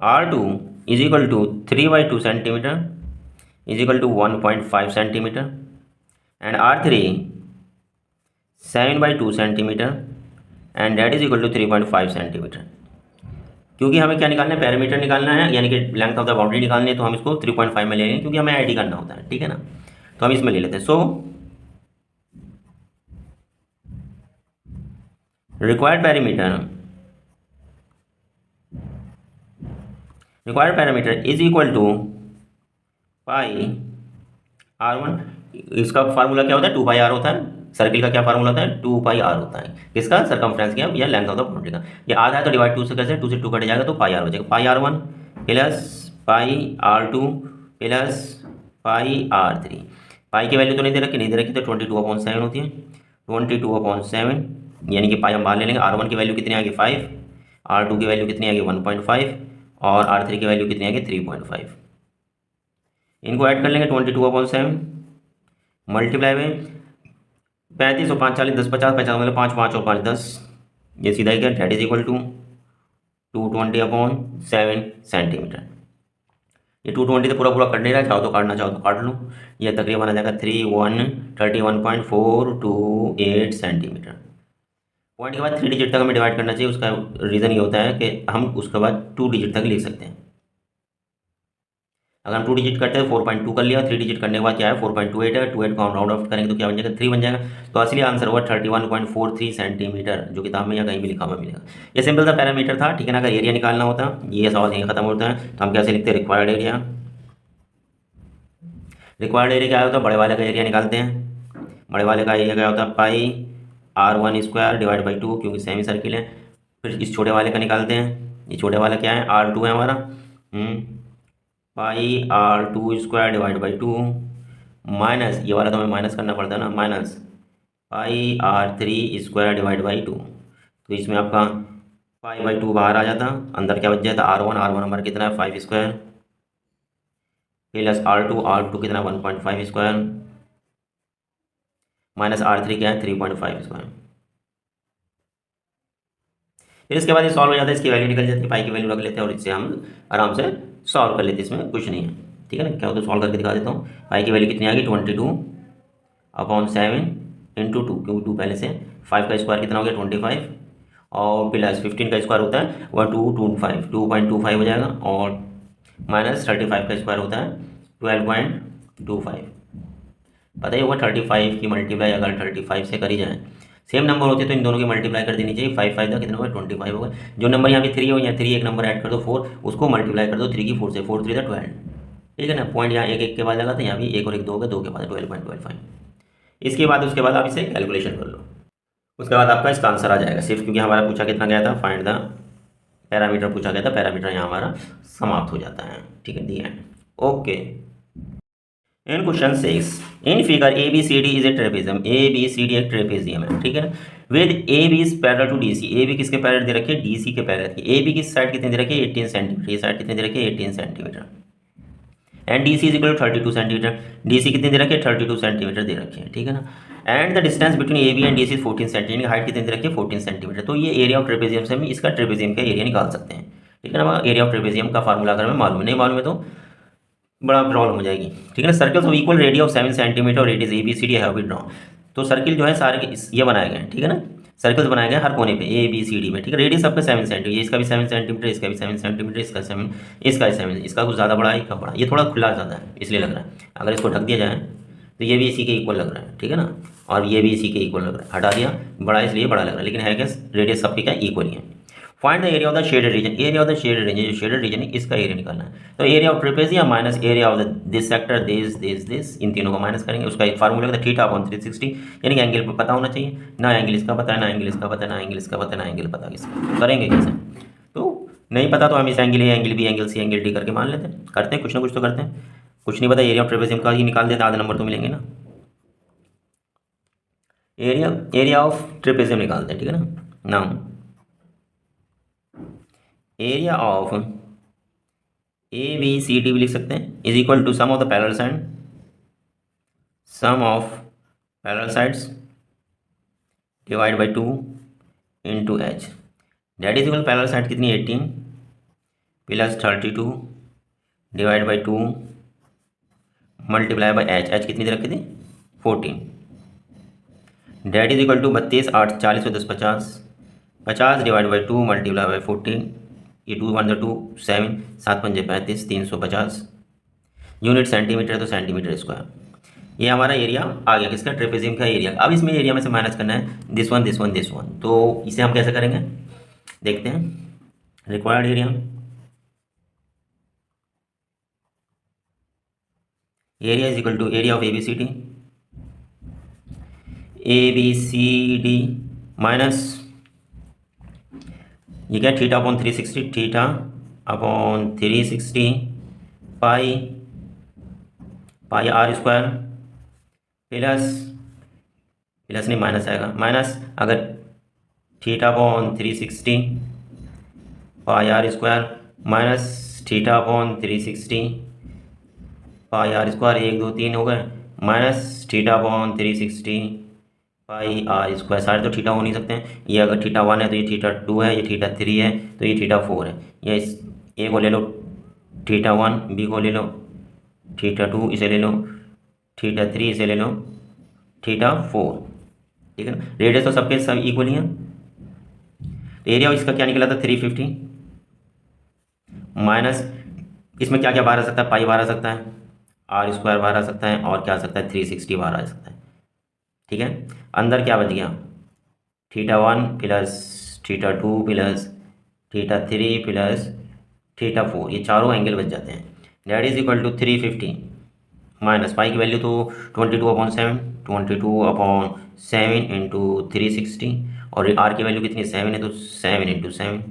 R2 is equal to 3/2 centimetre is equal to 1.5 centimetre, and R3 7/2 centimetre and that is equal to 3.5 centimetre. क्योंकि हमें क्या निकालना है parameter निकालना है, यानी कि length of the boundary निकालनी है, तो हम इसको 3.5 में ले लेंगे क्योंकि हमें आईडी करना होता है। ठीक है ना। तो हम इसमें ले लेते हैं। So required parameter is equal to pi R1। इसका फार्मूला क्या होता है 2πr होता है। सर्किल का क्या फार्मूला होता है 2πr होता है। किसका सर्कमफ्रेंस का या लेंथ ऑफ द बाउंड्री का। ये आधा है तो डिवाइड 2 से कैसे 2 से 2 कट जाएगा तो πr हो जाएगा। πr1 plus πr2 plus πr3। पाई की वैल्यू तो नहीं दे रखी तो 22/7 होती है। 22/7 यानी कि पाई हम बाहर ले लेंगे। R1 की वैल्यू कितनी आएगी 5, R2 की वैल्यू कितनी आएगी 1.5 और R3 की वैल्यू कितनी आएगी 3.5। इनको ऐड कर लेंगे 22/7 मल्टीप्लाई में 35 और 5 40 10 50 50 मतलब 5 5 और 5 10, ये सीधा ही क्या that is equal to 220/7 centimetre. ये 220 तो पूरा पूरा कट नहीं रहा, चाहो तो काटना चाहो तो काट लो। ये तकरीबन आ जाएगा 31.428 सेंटीमीटर। पॉइंट के बाद 3 डिजिट तक हमें डिवाइड करना चाहिए। उसका रीज़न ये होता है कि हम उसके बाद 2 डिजिट तक लिख सकते हैं। अगर हम 2 डिजिट करते हैं 4.2 कर लिया, 3 डिजिट करने के बाद क्या है 4.28 है, 28 को हम राउंड ऑफ करेंगे तो क्या बन जाएगा 3 बन जाएगा। तो असली आंसर हुआ 31.43 सेंटीमीटर, जो किताब में या कहीं भी लिखा हुआ मिलेगा। ये सिंपल सा पैरामीटर था, ठीक है ना। अगर एरिया निकालना होता ये सवाल यहीं खत्म होता है, तो हम कैसे लिखते हैं रिक्वायर्ड एरिया। रिक्वायर्ड एरिया क्या होता है, बड़े वाले का एरिया निकालते हैं। बड़े वाले का एरिया क्या होता है पाई r1² डिवाइड बाई 2, क्योंकि सेमी सर्किल है। फिर इस छोटे वाले का निकालते हैं, ये छोटे वाला क्या है r2 है हमारा, पाई r2² डिवाइड बाई 2 माइनस, ये वाला तो हमें माइनस करना पड़ता है ना, minus pi r3² divide by 2। तो इसमें आपका पाई बाई 2 बाहर आ जाता, अंदर क्या बच जाता r1 हमारा कितना है 5² प्लस r2 कितना 1.5² माइनस r3 क्या है 3.5²। फिर इसके बाद ये सॉल्व हो जाता है, इसकी वैल्यू निकल जाती है, पाई की वैल्यू रख लेते हैं और इससे हम आराम से सॉल्व कर लेते हैं, इसमें कुछ नहीं है, ठीक है ना। क्या होता है सॉल्व करके दिखा देता हूँ। पाई की वैल्यू कितनी आ गई 22/7 इंटू 2, क्योंकि 2 पहले से, 5 का स्क्वायर कितना हो गया 25 और प्लस 15 का स्क्वायर होता है वह 2.25 हो जाएगा, और माइनस 35 का स्क्वायर होता है 12.25। पता ही होगा 35 की मल्टीप्लाई अगर 35 से करी जाए, सेम नंबर होते तो इन दोनों की मल्टीप्लाई कर देनी चाहिए। 5 5 कितना होगा 25 होगा। जो नंबर यहाँ पे 3 हो, यहाँ 3 एक नंबर ऐड कर दो 4, उसको मल्टीप्लाई कर दो 3 की 4 से, 4 3 12, ठीक है ना। पॉइंट यहाँ एक एक के बाद लगा था, यहाँ भी एक और एक 2 होगा, 2 के बाद 12.25। इसके बाद उसके बाद आप इसे कैलकुलेशन कर लो, उसके बाद आपका इसका आंसर आ जाएगा सिर्फ, क्योंकि हमारा पूछा कितना गया था फाइंड द पैरामीटर पूछा गया था, पैरामीटर यहाँ हमारा समाप्त हो जाता है, ठीक है, the end. Okay, in question 6 in figure A B C D is a trapezium, A B C D एक ट्रेपेजियम है, ठीक है ना। With A B is parallel to D C, A B किसके पैरेलल दे रखी है डी सी के पैरेलल की। ए बी की साइड कितनी दे रखी है 18 सेंटीमीटर, ये साइड कितनी दे रखी है 18 centimetre, and D C is equal to 32 centimetre, D C कितनी दे रखी है 32 सेंटीमीटर दे रखी है, ठीक है ना। And the distance between A B and D C 14 centimetre, height कितनी दे रखी है 14 सेंटीमीटर। तो ये एरिया ऑफ ट्रेपेजियम से हम इसका ट्रेपेजियम का एरिया निकाल सकते हैं, ठीक है ना। एरिया ऑफ ट्रेपेजियम का फार्मूला अगर हमें मालूम नहीं मालूम है तो बड़ा प्रॉब्लम हो जाएगी, ठीक है ना। Circles of equal radius of 7 centimetre और radius A B C D have been drawn. तो सर्किल जो है सारे ये बनाए गए हैं, ठीक है ना। सर्कल्स बनाए गए हर कोने पे ए बी सी डी में, ठीक है। रेडियस सबका 7 सेंटीमीटर, इसका भी 7 सेंटीमीटर, इसका भी 7 सेंटीमीटर, इसका 7, इसका 7, इसका कुछ ज़्यादा बड़ा है, इसका बड़ा, ये थोड़ा खुला ज़्यादा है इसलिए लग रहा है। अगर इसको ढक दिया जाए तो ये भी इसी के इक्वल लग रहा है, ठीक है ना, और ये भी इसी के इक्वल लग रहा है। हटा दिया बड़ा इसलिए बड़ा लग रहा है, लेकिन है क्या रेडियस सबके क्या इक्वल ही है। Find the area of the shaded region, area of the shaded region, जो शेडेड रीजन है इसका एरिया निकालना है। तो area of trapezium minus area of this sector this, इन तीनों को माइनस करेंगे। उसका एक फार्मूला होता है थीटा अपॉन 360, यानी कि एंगल पता होना चाहिए ना, एंगल इसका पता है ना, एंगल इसका पता है ना, एंगल इसका पता है ना, एंगल पता किसका, करेंगे कैसे। तो नहीं पता तो हम इस angle A angle B angle C angle D करके मान लेते हैं, करते हैं कुछ ना कुछ तो करते हैं। कुछ नहीं पता एरिया ऑफ ट्रेपेजियम का ही निकाल देते, आधे नंबर तो मिलेंगे ना। एरिया ऑफ ट्रेपेजियम निकालते हैं, ठीक है ना। Now area of A B C D भी लिख सकते हैं, is equal to sum of the parallel side, sum of parallel sides divide by 2 into H, that is equal parallel side कितनी 18 plus 32 divide by 2 multiply by H, H कितनी दे रखी थी 14, that is equal to 32 8 40 10 50, 50 divide by 2 multiply by 14, ये 2 1 2 7 7 5 35 350 unit centimetre तो centimetre square. ये हमारा area आ गया किसका ट्रेपेजियम का एरिया। अब इसमें एरिया में से माइनस करना है this one this one this one, तो इसे हम कैसे करेंगे देखते हैं। Required area, area is equal to area of A B C D, A B C D minus ये क्या theta upon 360, theta upon 360 pi pi r square plus plus नहीं माइनस आएगा, माइनस अगर theta upon 360 pi r square minus theta upon 360 pi r square, 1 2 3 हो गए, minus theta upon 360 pi r square, सारे तो theta हो नहीं सकते हैं। ये अगर थीटा 1 है तो ये थीटा 2 है, ये थीटा 3 है तो ये थीटा 4 है। ये इस ए को ले लो थीटा 1, बी को ले लो थीटा 2, इसे ले लो थीटा 3, इसे ले लो थीटा 4, ठीक है ना। रेडियस तो सबके सब इक्वल ही हैं। एरिया इसका क्या निकला था 350 माइनस इसमें क्या क्या बाहर आ सकता है, पाई बाहर आ सकता है, आर स्क्वायर बाहर आ सकता है, और क्या आ सकता है 360 बाहर आ सकता है। ठीक है, अंदर क्या बच गया, θ1 प्लस θ2 प्लस θ3 प्लस θ4, ये चारों एंगल बच जाते हैं। That is equal to 350 minus pi की वैल्यू तो 22/7, 22/7 इंटू 360, और आर की वैल्यू कितनी 7 है तो 7 × 7।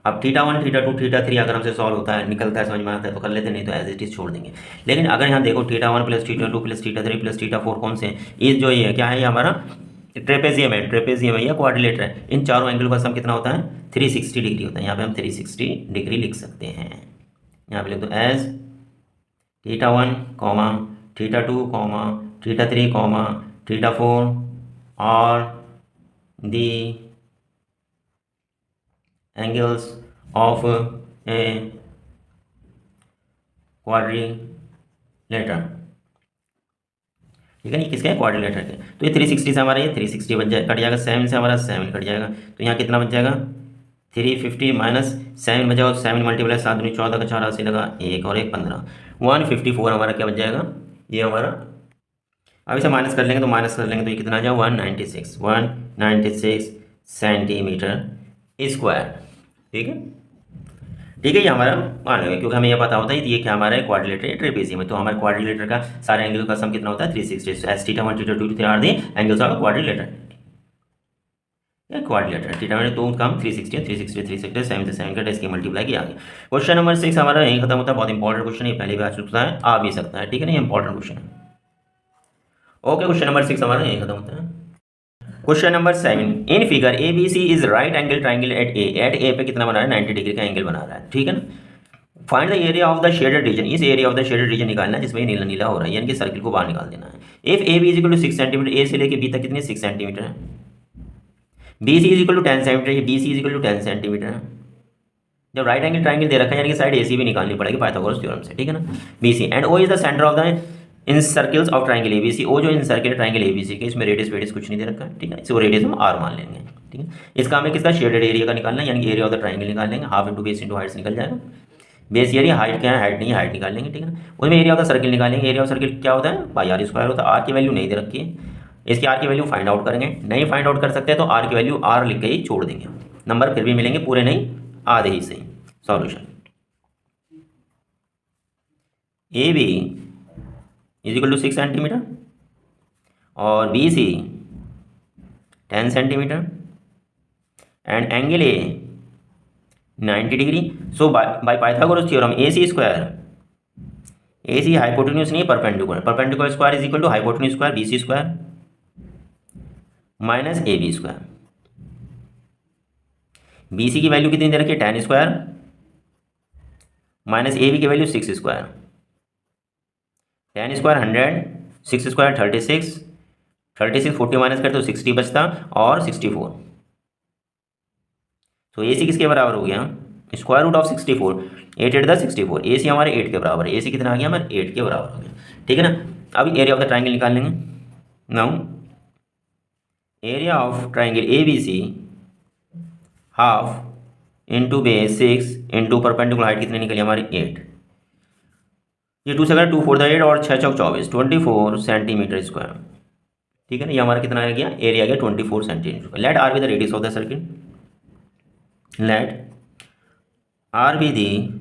अब θ1 θ2 θ3 अगर हमसे सॉल्व होता है, निकलता है, समझ में आता है तो कर लेते, नहीं तो एज इट इज छोड़ देंगे। लेकिन अगर यहाँ देखो θ1 प्लस θ2 प्लस θ3 प्लस θ4 कौन से हैं, ये जो ये क्या है, ये हमारा ट्रेपेजियम है, ट्रेपेजियम है या क्वाड्रिलेटर है। इन चारों एंगल का सम कितना होता है 360 डिग्री होता है। यहाँ पे हम 360 डिग्री लिख सकते हैं। यहाँ पे लिख दो as θ1, θ2, θ3, θ4 are the angles of a quadrilateral। ठीक है, ये किसके क्वाड्रिलेटर के। तो ये 360 से हमारा ये 360 बच जाए, कट जाएगा, 7 से हमारा 7 कट जाएगा, तो यहाँ कितना बच जाएगा 350 माइनस 7 बचा, और 7 मल्टीप्लाई 7 दूनी 14 का 4 80 लगा, 1 और 1 15, 154 हमारा क्या बच जाएगा, ये हमारा। अब इसे माइनस कर लेंगे, तो माइनस कर लेंगे तो ये कितना आ जाएगा 196 सेंटीमीटर स्क्वायर। ठीक है, ठीक है, ये हमारा मान लेंगे, क्योंकि हमें यह पता होता है ये क्या हमारा है क्वाड्रिलेटर या ट्रेपेजियम है। तो हमारे क्वाड्रिलेटर का सारे एंगल का सम कितना होता है 360। As θ1 θ2 θ3 are the angles of quadrilateral, quadrilateral. θ1 तो कम 360 360 360 7 से 7 का इसकी मल्टीप्लाई किया गया। क्वेश्चन नंबर 6 हमारा यही खत्म होता है। बहुत इंपॉर्टेंट क्वेश्चन है, पहले भी आ चुका है, आ भी सकता है। ठीक है ना, ये इंपॉर्टेंट क्वेश्चन है। ओके, क्वेश्चन नंबर 6 हमारा यही खत्म होता है। Question number 7, in figure A B C is right angle triangle at A पे कितना बना रहा है 90 डिग्री का एंगल बना रहा है। ठीक है ना, find the area of the shaded region, इस area of the shaded region निकालना है जिसमें नीला नीला हो रहा है, यानी कि सर्किल को बाहर निकाल देना है। If A B is equal to 6 centimetre, A से लेके बी तक कितने 6 सेंटीमीटर है। B C is equal to 10 centimetre, B C is equal to 10 centimetre है। जब राइट एंगल ट्राइंगल दे रखा है यानी कि साइड ए सी भी निकालनी पड़ेगी पाइथागोरस थ्योरम से। ठीक है ना, B C and O is the centre of the in circles of triangle ABC. O जो इन सर्कल ट्राइंगल एबीसी के, इसमें रेडियस वेडियस कुछ नहीं दे रखा है। ठीक है, इसको रेडियस हम आर मान लेंगे। ठीक है, इसका हमें किसका शेडेड एरिया का निकालना है, यानी एरिया ऑफ द ट्राइंगल निकाल लेंगे। Half into base into height निकल जाएगा। बेस एरिया, हाइट क्या है, हाइट नहीं है, हाइट निकाल लेंगे। ठीक है ना, उसमें एरिया ऑफ द सर्कल निकालेंगे। एरिया ऑफ सर्कल क्या होता है पाई आर स्क्वायर होता है। आर की वैल्यू नहीं दे रखी है, इसकी आर की वैल्यू फाइंड आउट करेंगे। नहीं फाइंड आउट कर सकते तो आर की वैल्यू आर लिख के ही छोड़ देंगे। नंबर फिर भी मिलेंगे, पूरे नहीं आधे ही सही। Solution A B is equal to 6 centimetre और B C 10 centimetre and angle A 90 degree. So by Pythagoras theorem A C square, A C hypotenuse नहीं perpendicular, perpendicular square is equal to hypotenuse square B C square minus A B square. B C की value कितनी दे रखी है 10 square minus A B की value 6 square. 10 square 100, 6 square 36, 36 40 minus कर तो 60 बचता और 64। तो ए सी किसके बराबर हो गया स्क्वायर रूट ऑफ 64, 8 8 64। ए सी हमारे 8 के बराबर है। ए सी कितना आ गया हमारे 8 के बराबर हो गया। ठीक है ना, अब एरिया ऑफ द ट्राइंगल निकाल लेंगे। Now area of triangle A B C half into base 6 into perpendicular height कितनी निकली हमारी 8। ये 2 से अगर 2 4 8 और 6 चौक 24, 24 सेंटीमीटर स्क्वायर। ठीक है ना, ये हमारा कितना आ गया एरिया आ गया 24 centimetre. Let r be the radius of the circle, let r be the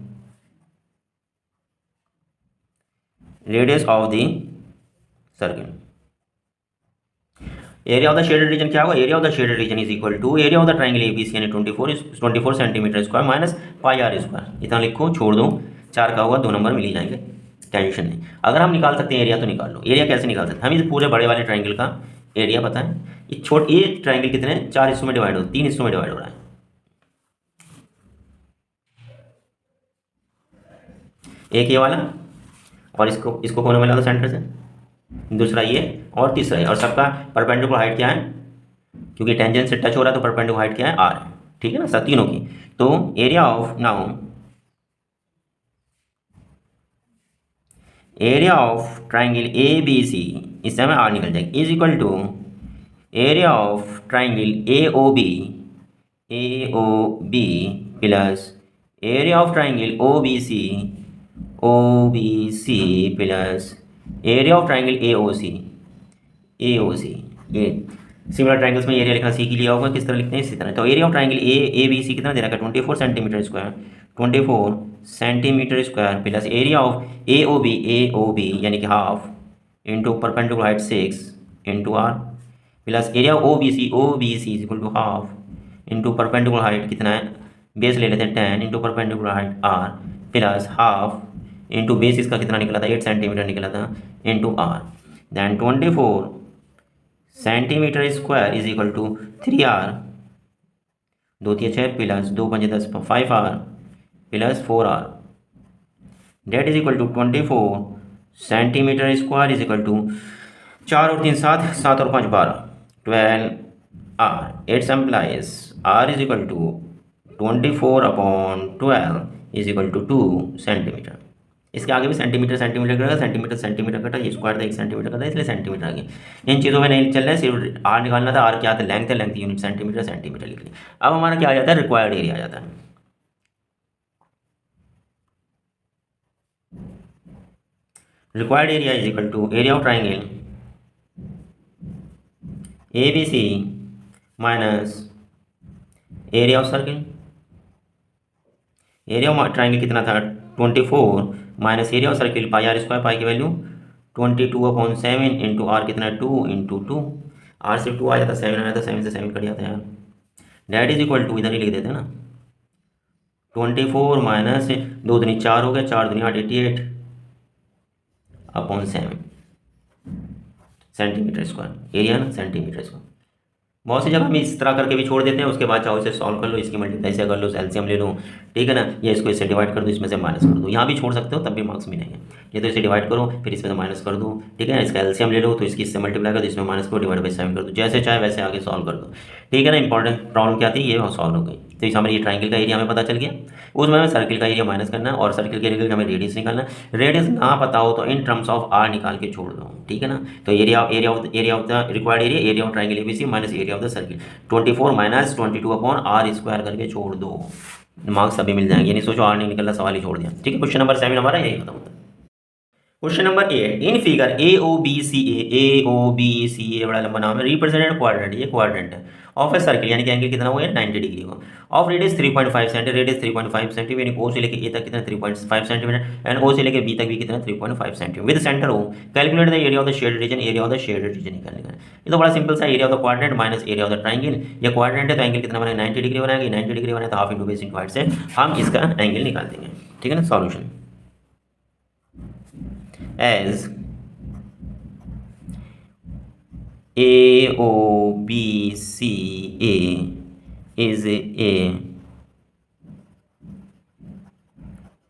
radius of the circle. Area of the shaded region क्या होगा, area of the shaded region is equal to area of the triangle ABC यानी 24 centimetre square minus pi r square. इतना लिखो, छोड़ दो, 4 का होगा 2 number मिल ही जाएंगे, टेंशन नहीं। अगर हम निकाल सकते हैं एरिया तो निकाल लो। एरिया कैसे निकाल सकते हैं, हमें इस पूरे बड़े वाले ट्राइंगल का एरिया पता है। ये ट्राइंगल कितने 4 हिस्सों में डिवाइड हो, 3 हिस्सों में डिवाइड हो रहा है। एक ये वाला और इसको कोने में ला दो सेंटर से, दूसरा ये और तीसरा ये, और सबका परपेंडिकुलर हाइट क्या है, क्योंकि टेंजेंट से टच हो रहा है तो परपेंडिकुलर हाइट क्या है आर है। ठीक है ना, सब तीनों की। तो area of now area of triangle A B C, इस समय आर निकल जाएगी, is equal to area of triangle A O B plus area of triangle O B C plus area of triangle A O C ये similar triangles में area लिखना सीख लिया होगा किस तरह लिखते हैं इसी तरह। तो area of triangle A B C कितना दे रखा है 24 centimetre square 24 centimetre square plus area of A O B यानी कि half into perpendicular height 6 into r plus area O B C is equal to half into perpendicular height कितना है base ले लेते हैं 10 into perpendicular height r plus half into base इसका कितना निकला था 8 सेंटीमीटर निकला था into r than 24 centimetre square is equal to 3 r 2 × 6 plus 2 × 5 = 10 5 r plus 4 r that is equal to 24 centimetre square is equal to 4 और 3 7 7 और 5 12 12 r it's implies r is equal to 24/12 is equal to 2 centimetre. इसके आगे भी centimetre centimetre करेगा centimetre centimetre कटा ये square था 1 centimetre का था इसलिए सेंटीमीटर आ गया। इन चीज़ों में नहीं चल रहा है सिर्फ आर निकालना था। आर क्या था लेंथ है लेंथ यूनिट सेंटीमीटर सेंटीमीटर लिख लिया। अब हमारा क्या आ जाता है रिक्वायर्ड एरिया आ जाता है। Required area is equal to area of triangle A B C minus area of circle. Area of triangle कितना था 24 minus area of circle pi r square pi की वैल्यू 22/7 इंटू आर कितना 2 into 2 are से 2 आ जाता 7 आया था 7 से 7 cut जाता है यार डैट इज इक्वल टू इधर ही लिख देते हैं ना 24 माइनस 2 दूनी 4 हो गया 4 दूनी 8 88/7 सेंटीमीटर स्क्वायर एरिया ना सेंटीमीटर स्क्वायर। बहुत सी जगह हम इस तरह करके भी छोड़ देते हैं उसके बाद चाहो इसे सॉल्व कर लो इसकी मल्टीप्लाई से कर लो एलसीएम ले लो ठीक है ना या इसको इससे डिवाइड कर दो इसमें से माइनस कर दो यहाँ भी छोड़ सकते हो तब भी मार्क्स मिलेंगे। ये तो इसे डिवाइड करो फिर इसमें से माइनस कर दो ठीक है इसका एलसीएम ले लो तो इसकी इससे मल्टीप्लाई कर दो इसमें माइनस करो डिवाइड बाई 7 कर दो जैसे चाहे वैसे आगे सॉल्व कर दो ठीक है ना। इंपॉर्टेंट प्रॉब्लम क्या थी ये सॉल्व हो गई। तो इस हमारे ये ट्राइंगल का एरिया हमें पता चल गया उसमें हमें सर्किल का एरिया माइनस करना है और सर्किल के एरिया हमें रेडियस निकालना है। रेडियस ना पता हो तो इन टर्म्स ऑफ आर निकाल के छोड़ दो ठीक है ना। तो area of the required area of triangle ABC minus area of the circle 24 minus 22/r square करके छोड़ दो मार्क्स सभी मिल जाएंगे। नहीं सोचो आर नहीं निकलना सवाल ही छोड़ दिया ठीक है। क्वेश्चन नंबर 7 हमारा यही खत्म होता है। Question number 8 in figure A O B C A बड़ा लंबा नाम है रिप्रेजेंटेड क्वाड्रेंट ये क्वाड्रेंट है ऑफ ए सर्किल यानी कि एंगल कितना हुआ है 90 डिग्री का of radius 3.5 centimetre radius 3.5 centimetre यानी ओ से लेके ए तक कितना 3.5 सेंटीमीटर एंड ओ से लेके बी तक भी कितना 3.5 centimetre with centre O calculate the area of the shaded region area of the shaded region निकालने का। ये तो बड़ा सिंपल सा area of the quadrant minus area of the triangle. ये क्वाड्रेंट है तो एंगल कितना बनाएगा 90 डिग्री बनाएगा 90 डिग्री बनाए तो half into base into height से हम इसका एंगल निकाल देंगे ठीक है ना। Solution as AOBCA is a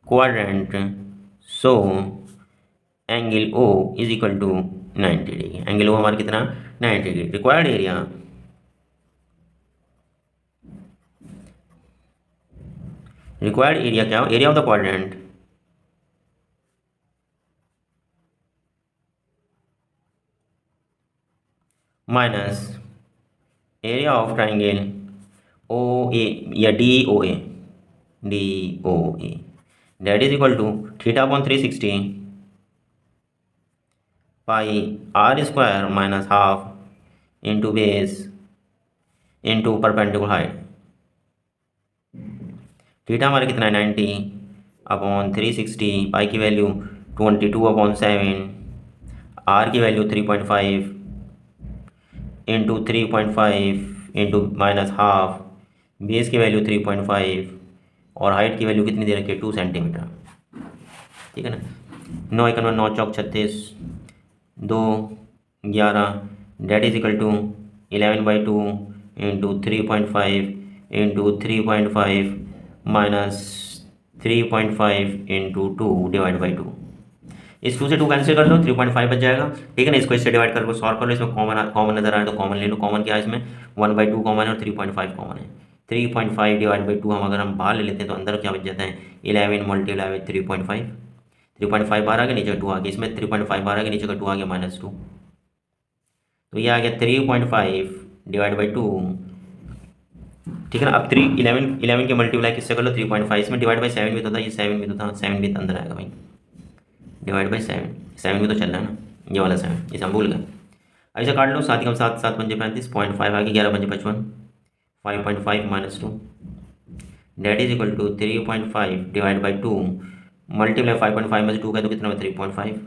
quadrant so angle O is equal to 90 degree. Angle O हमारा कितना 90 डिग्री। रिक्वायर्ड एरिया क्या हो area of the quadrant minus area of triangle O A या D O A that is equal to θ/360 pi r square minus half into base into perpendicular height. Theta हमारा कितना है 90/360 pi की value 22/7 r की value 3.5 into 3.5 into minus half base की value 3.5 और height की value कितनी दे रखी है 2 सेंटीमीटर ठीक है ना। 9 × 9 = 36 2 11 that is equal to 11/2 into 3.5 into 3.5 minus 3.5 into 2 divide by 2। इस 2 से 2 कैंसिल कर लो 3.5 बच जाएगा ठीक है ना। इसको इससे डिवाइड करके सॉल्व कर लो इसमें कॉमन नजर आ रहा है तो कॉमन ले लो। कॉमन क्या है इसमें 1/2 कॉमन है और 3.5 कॉमन है। 3.5 डिवाइड बाई 2 हम अगर हम बाहर ले लेते हैं तो अंदर क्या बच जाता है 11 मल्टीप्लाई बाई 3.5 3.5 बाहर आ गया नीचे 2 आ गया इसमें 3.5 बाहर आ गया नीचे का 2 आ गया -2 तो ये आ गया 3.5 डिवाइड बाई 2 ठीक है ना। अब 11 के मल्टीप्लाई किससे कर लो 3.5, इसमें डिवाइड बाई 7 भी तो था, ये 7 भी तो था, 7 भी तो अंदर आएगा भाई, डिवाइड बाई 7, 7 भी तो चल रहा है ना, ये वाला 7, इसे हम भूल गए। अब इसे काट लो, 7 कम 7, 7 पंजे 35, 0.5 आगे, 11 पंजे 55, 5.5 minus 2 that is equal to 3.5 divide by 2 multiply 5.5 में से 2 का तो कितना में 3.5,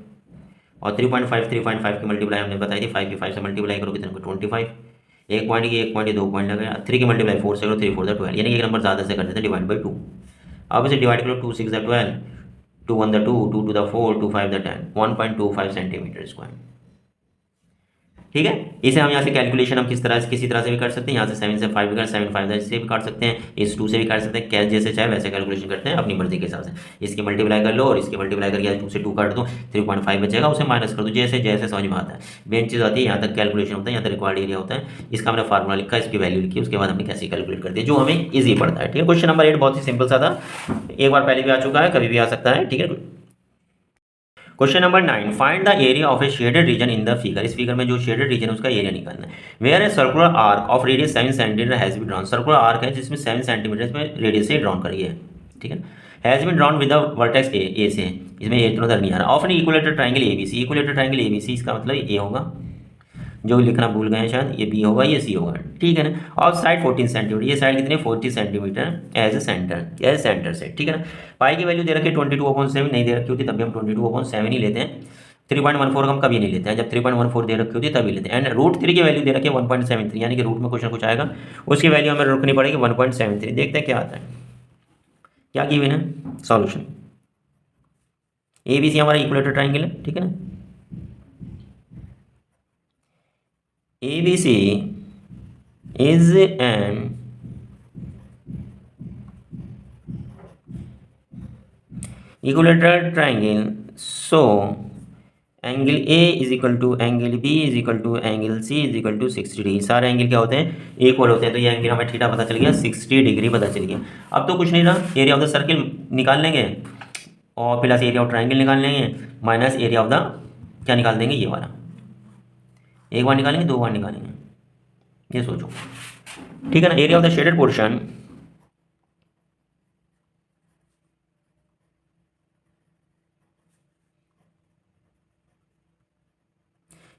और 3.5 3.5 की मल्टीप्लाई हमने बताई थी, 5 की 5 से मल्टीप्लाई करो कितना को 25, एक पॉइंट की एक पॉइंट ये 2 पॉइंट लगे, 3 की मल्टीप्लाई 4 से करो 3 4 12, यानी एक नंबर ज़्यादा से कर देते डिवाइड बाई 2। अब इसे डिवाइड करो, 2 6 12, 2 1 2, 2 2 4, 2 5 10, 1.25 सेंटीमीटर स्क्वायर। ठीक है, इसे हम यहाँ से कैलकुलेशन हम किसी तरह से भी कर सकते हैं, यहाँ से 7 से 5 भी कर, 7 5 से भी काट सकते हैं, इस 2 से भी काट सकते हैं, कैश जैसे चाहे वैसे कैलकुलेशन करते हैं अपनी मर्जी के हिसाब से। इसकी मल्टीप्लाई कर लो और इसकी मल्टीप्लाई करके 2 से 2 काट दो, 3.5 बचेगा, उसे माइनस कर दो, जैसे जैसे समझ में आता है। मेन चीज़ आती है यहाँ तक कैलकुलेशन होता है, यहाँ तक रिक्वायर्ड एरिया होता है, इसका हमने फार्मूला लिखा, इसकी वैल्यू लिखी, उसके बाद हमने कैसे कैलकुलेट कर दिया, जो हमें ईजी पड़ता है। ठीक है, क्वेश्चन नंबर 8 बहुत ही सिंपल सा था, एक बार पहले भी आ चुका है, कभी भी आ सकता है। ठीक है, question number 9, find the area of a shaded region in the figure. इस फिगर में जो शेडेड रीजन है उसका एरिया निकालना है। Where a circular arc of radius 7 centimetre has been drawn. Circular arc है जिसमें 7 सेंटीमीटर इसमें रेडियस से ड्रॉन करी है। ठीक है, has been drawn with the vertex A से, इसमें ए तो नजर नहीं आ रहा। Of an equilateral triangle ABC, equilateral triangle ABC इसका मतलब ए होगा, जो लिखना भूल गए हैं शायद, ये बी होगा, ये सी होगा। ठीक है ना, और साइड 14 सेंटीमीटर, ये साइड कितनी 40 सेंटीमीटर एज ए सेंटर से। ठीक है ना, पाई की वैल्यू दे रखी है 22/7, नहीं दे रखी होती तभी हम 22/7 ही लेते हैं, 3.14 हम कभी नहीं लेते हैं, जब 3.14 दे रखी होती है तभी लेते हैं। एंड √3 की वैल्यू दे रखी है 1.73, यानी कि रूट में कुछ ना कुछ आएगा, उसकी वैल्यू हमें रुकनी पड़ेगी 1.73। देखते हैं क्या आता है, क्या की हुई ना सॉल्यूशन। ए बी सी हमारा इक्विलेटरल ट्राइंगल है। ठीक है ना, ABC is an equilateral triangle, so angle A is equal to angle B is equal to angle C is equal to 60 degree. सारे एंगल क्या होते हैं, इक्वल होते हैं, तो ये एंगल हमें थीटा पता चल गया, 60 डिग्री पता चल गया। अब तो कुछ नहीं रहा, एरिया ऑफ द सर्किल निकाल लेंगे और प्लस एरिया ऑफ ट्राइंगल निकाल लेंगे, माइनस एरिया ऑफ द क्या निकाल देंगे, ये वाला। एक बार निकालेंगे, दो बार निकालेंगे, ये सोचो। ठीक है ना, area of the shaded portion,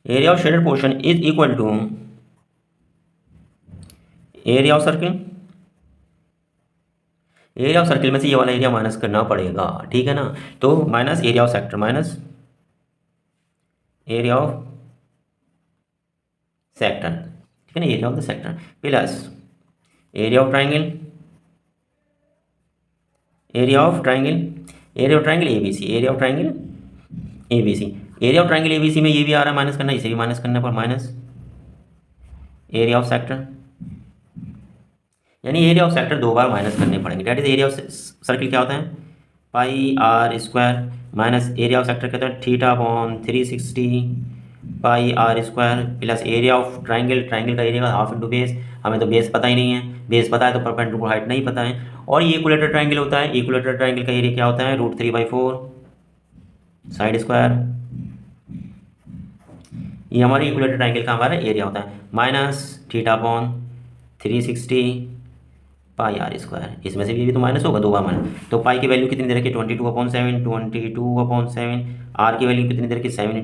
area of shaded portion is equal to area of circle. Area of circle में से ये वाला एरिया माइनस करना पड़ेगा। ठीक है ना, तो minus area of sector, minus area of sector. ठीक है ना, area of the sector plus area of triangle, area of triangle, area of triangle ABC, area of triangle ABC, area of triangle ABC में ये भी आ रहा है minus करना, इसे भी माइनस करना पर माइनस एरिया ऑफ सेक्टर, यानी एरिया ऑफ सेक्टर दो बार माइनस करने पड़ेंगे। That is area of circle क्या होता है, pi r square, minus area of sector कहते हैं theta upon 360 pi r square, plus area of triangle, triangle का एरिया हाफ इंटू बेस, हमें तो बेस पता ही नहीं है, बेस पता है तो परपेंडिकुलर हाइट नहीं पता है। और ये इक्विलेटरल ट्राइंगल होता है, इक्विलेटरल ट्राइंगल का एरिया क्या होता है, √3/4 साइड स्क्वायर, ये हमारे इक्विलेटरल ट्राइंगल का हमारा एरिया होता है, minus theta upon 360 pi r square, इसमें से भी तो माइनस होगा, दो बार माइनस। तो पाई की वैल्यू कितनी दे रखी है 22/7, 22/7, आर की वैल्यू कितनी दे रखी है 7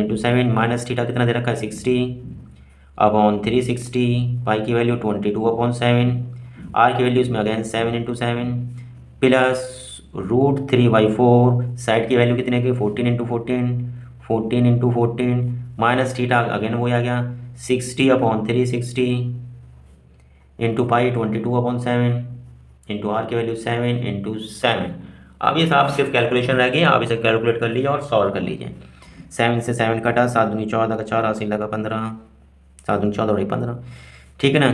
× 7 माइनस थीटा कितना दे रखा है 60/360, पाई की वैल्यू 22/7, आर की वैल्यू इसमें अगेन 7 × 7 प्लस √3/4, साइड की वैल्यू कितनी है 14 × 14, 14 × 14 माइनस थीटा अगेन वो आ गया 60/360 इंटू पाई 22/7 इंटू आर की वैल्यू 7 × 7। अब ये आप सिर्फ कैलकुलेशन रह गई, आप इसे कैलकुलेट कर लीजिए और सॉल्व कर लीजिए। 7 से 7 कटा, 7 दूनी 14 का 4, 80 लगा 15, 7 दूनी 14 और 15। ठीक है ना,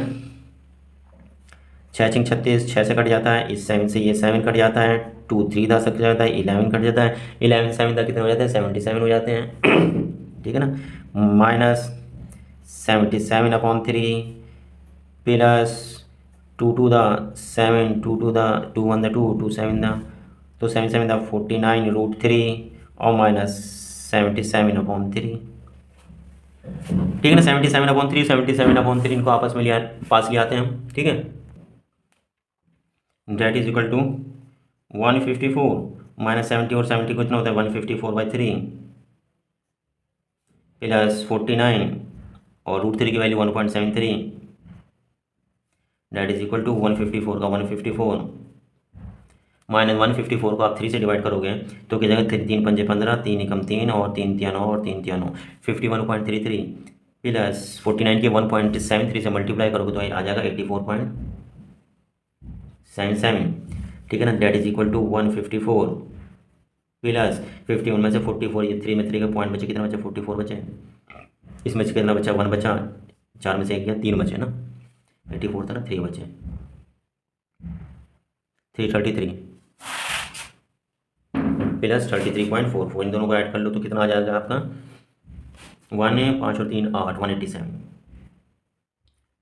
6 × 36, 6 से कट जाता है, इस 7 से ये 7 कट जाता है, 2 3 10 कट जाता है, 11 कट जाता है, 11 7 तक कितने हो जाते हैं 77 हो जाते हैं। ठीक है ना, माइनस 77/3 प्लस 2 2 7, 2 2 2 1 2, 2 7 तो 7 7 49 √3 और माइनस 77/3। ठीक है ना। 77/3, 77/3 इनको आपस में लिया, पास ले आते हैं हम, ठीक है। That is equal to 154 minus 70, और 70 को कितना होता है 154/3 प्लस 49 और √3 की value 1.73, that is equal to 154 का 154 माइनस 154 को आप 3 से डिवाइड करोगे तो क्या जाएगा 3 पंजे 15, 3 एकम 3 और 3 तिया 9 और 3 तिया 9, 51.33 प्लस 49 के 1.73 से मल्टीप्लाई करोगे तो आ जाएगा 84.77, ठीक है ना। That is equal to 154 plus 51 में से 44, ये 3 में 3 का पॉइंट बचे, कितना बचा 44 बचे, इसमें से कितना बचा 1 बचा, 4 में से 1 गया 3 बचे ना, 84 था ना, 3 बचे 333 प्लस 33.44, इन दोनों को ऐड कर लो तो कितना आ जाएगा आपका 1 है 5 और 3 8,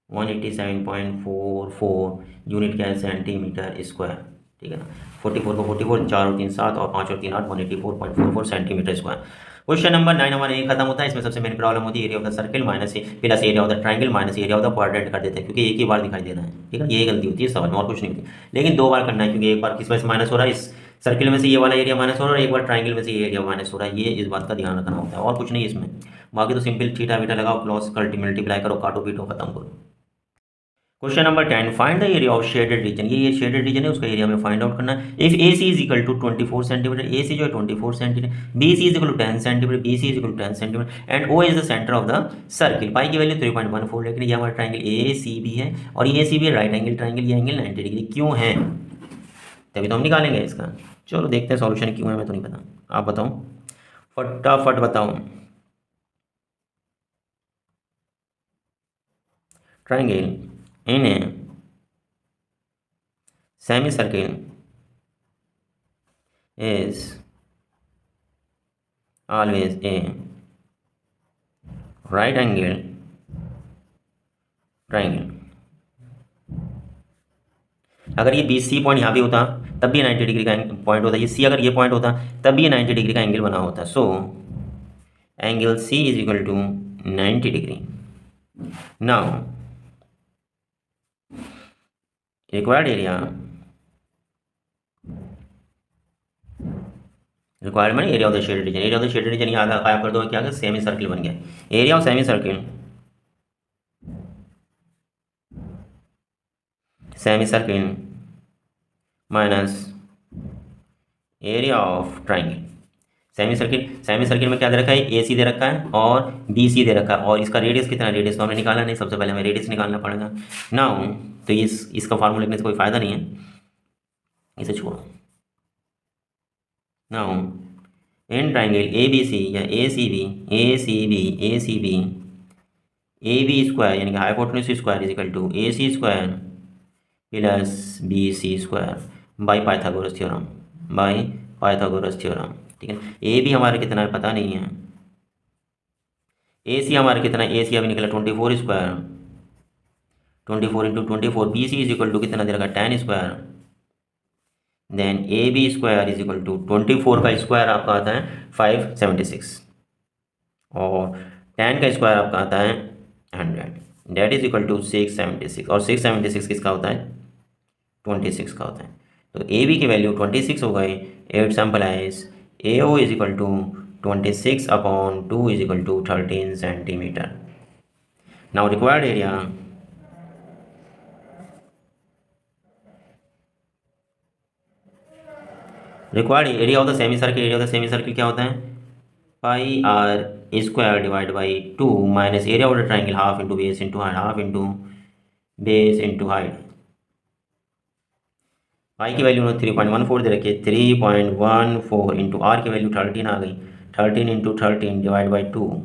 187.44 यूनिट क्या है सेंटीमीटर स्क्वायर, ठीक है ना। 44 को 44, 4 और 3 7 और 5 और 3 8, 184.44 सेंटीमीटर स्क्वायर। क्वेश्चन नंबर 9 हमारा ये खत्म होता है। इसमें सबसे मेन प्रॉब्लम होती है area of the circle minus plus area of the triangle minus area of the quadrant कर देते हैं, क्योंकि एक ही बार दिखाई दे रहा है, ठीक है। ये गलती होती है सवाल में, और कुछ नहीं होती, लेकिन 2 बार करना है, क्योंकि एक बार किस वजह से माइनस हो रहा है, इस सर्किल में से ये वाला एरिया माइनस हो रहा है और एक बार ट्राइंगल में से ये एरिया माइनस हो रहा है, ये इस बात का ध्यान रखना होता है, और कुछ नहीं इसमें। बाकी तो सिंपल थीटा बीटा लगाओ, क्रॉस मल्टीप्लाई करो, काटो पीटो, खत्म करो। Question number 10, find the area of shaded region. ये शेडेड रीजन है, उसका एरिया में फाइंड आउट करना है। If A C is equal to 24 centimetre, A C जो है 24 centimetre, B C is equal to 10 centimetre, B C is equal to 10 centimetre and O is the centre of the circle. पाई की value 3.14, लेकिन ये हमारा triangle A C B है और ये C B है राइट एंगल ट्राइंगल, ये angle 90 degree क्यों है, तभी तो हम निकालेंगे इसका। चलो देखते हैं सॉल्यूशन क्यों है, मैं तो नहीं पता, आप बताओ, फटाफट बताओ। Triangle in A semicircle is always a right angle triangle। अगर ये बी सी पॉइंट यहाँ भी होता तब भी 90 डिग्री का पॉइंट होता, ये सी अगर ये पॉइंट होता तब भी 90 डिग्री का एंगल बना होता। So angle C is equal to 90 degree. Now required area, requirement area of the shaded region, area of the shaded region याद आया कर दो, क्या है सेमी सर्किल बन गया, area of semi circle, semi circle minus area of triangle. Semi circle में क्या दे रखा है, ए सी दे रखा है और बी सी दे रखा है, और इसका रेडियस कितना, रेडियस तो हमने निकाला नहीं, सबसे पहले हमें रेडियस निकालना पड़ेगा। नाउ तो इसका फार्मूला लिखने से कोई फ़ायदा नहीं है, इसे छोड़ो। Now in triangle A B C या A C B A B square यानी कि hypotenuse square is equal to A C square plus B C square by Pythagoras theorem, ठीक है। ए बी हमारा कितना है पता नहीं है, ए सी हमारा कितना है, ए सी अभी निकला 24 square, 24 into 24, B C is equal to कितना दे रखा 10 square, then A B square is equal to 24 का स्क्वायर आपका आता है 576 और 10 का स्क्वायर आपका आता है 100, डेट इज इक्वल टू 676, और 676 किसका होता है 26 का होता है। तो ए बी की वैल्यू 26 हो गई, 8 सैम्पल आइज A O is equal to 26/2 is equal to 13 centimetre. Now required area, required area of the semi circle, area of the semi circle क्या होता है pi r square divide by 2 minus area of the triangle half into base into height, half into base into height. Pi की value उन्होंने 3.14 दे रखी है, 3.14 into r की value 13 आ गई, 13 into 13 divide by 2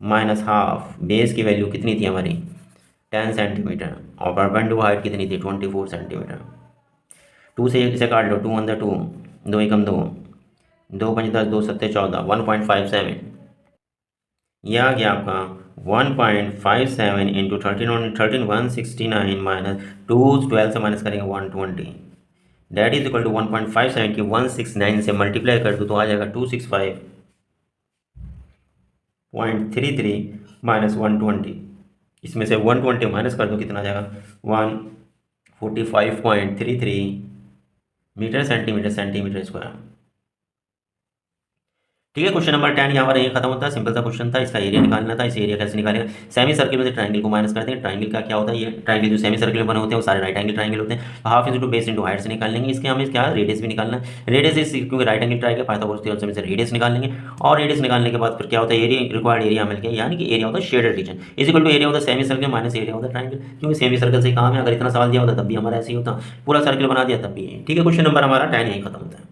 minus half, base की value कितनी थी हमारी 10 सेंटीमीटर और परपेंडिकुलर हाइट कितनी थी 24 सेंटीमीटर। 2 से इसे काट लो, 2 × 2, 2 एकम 2, 2 × 10, 2 7 14, 1.57, यह आ गया आपका 1.57 इंटू 13 169 माइनस 2 12 से माइनस करेंगे 120, डेट इज इक्वल टू 1.57 की 169 से मल्टीप्लाई कर दो तो आ जाएगा 265 0.33 माइनस 120, इसमें से 120 माइनस कर दो, कितना आ जाएगा 145.33 मीटर सेंटीमीटर सेंटीमीटर स्क्वायर। ठीक है, क्वेश्चन नंबर 10 यहाँ पर यही खत्म होता है। सिंपल सा क्वेश्चन था, इसका एरिया निकालना था। इस एरिया कैसे निकालेगा, सेमी सर्किल में से ट्राइंगल को माइनस करते हैं। ट्राइंगल का क्या होता है, ये ट्राइंगल जो सेमी सर्किल में बने होते हैं वो सारे राइट एंगल ट्राइंगल होते हैं। तो half into base into height से निकाल लेंगे। इसके हमें क्या रेडियस भी निकालना है। रेडियस इस क्योंकि right angle triangle Pythagoras theorem से रेडियस निकाल लेंगे। और रेडियस निकालने के बाद फिर क्या होता है, एरिया रिक्वायर्ड एरिया मिल गया, यानी कि एरिया होता है shaded region is equal to area होता है सेमी सर्किल माइनस एरिया होता है ट्राइंगल। क्योंकि सेमी सर्कल से काम है, अगर इतना सवाल दिया होता तब भी हमारा ऐसे ही होता, पूरा सर्किल बना दिया तब भी। ठीक है, क्वेश्चन नंबर हमारा 10 यही खत्म होता है।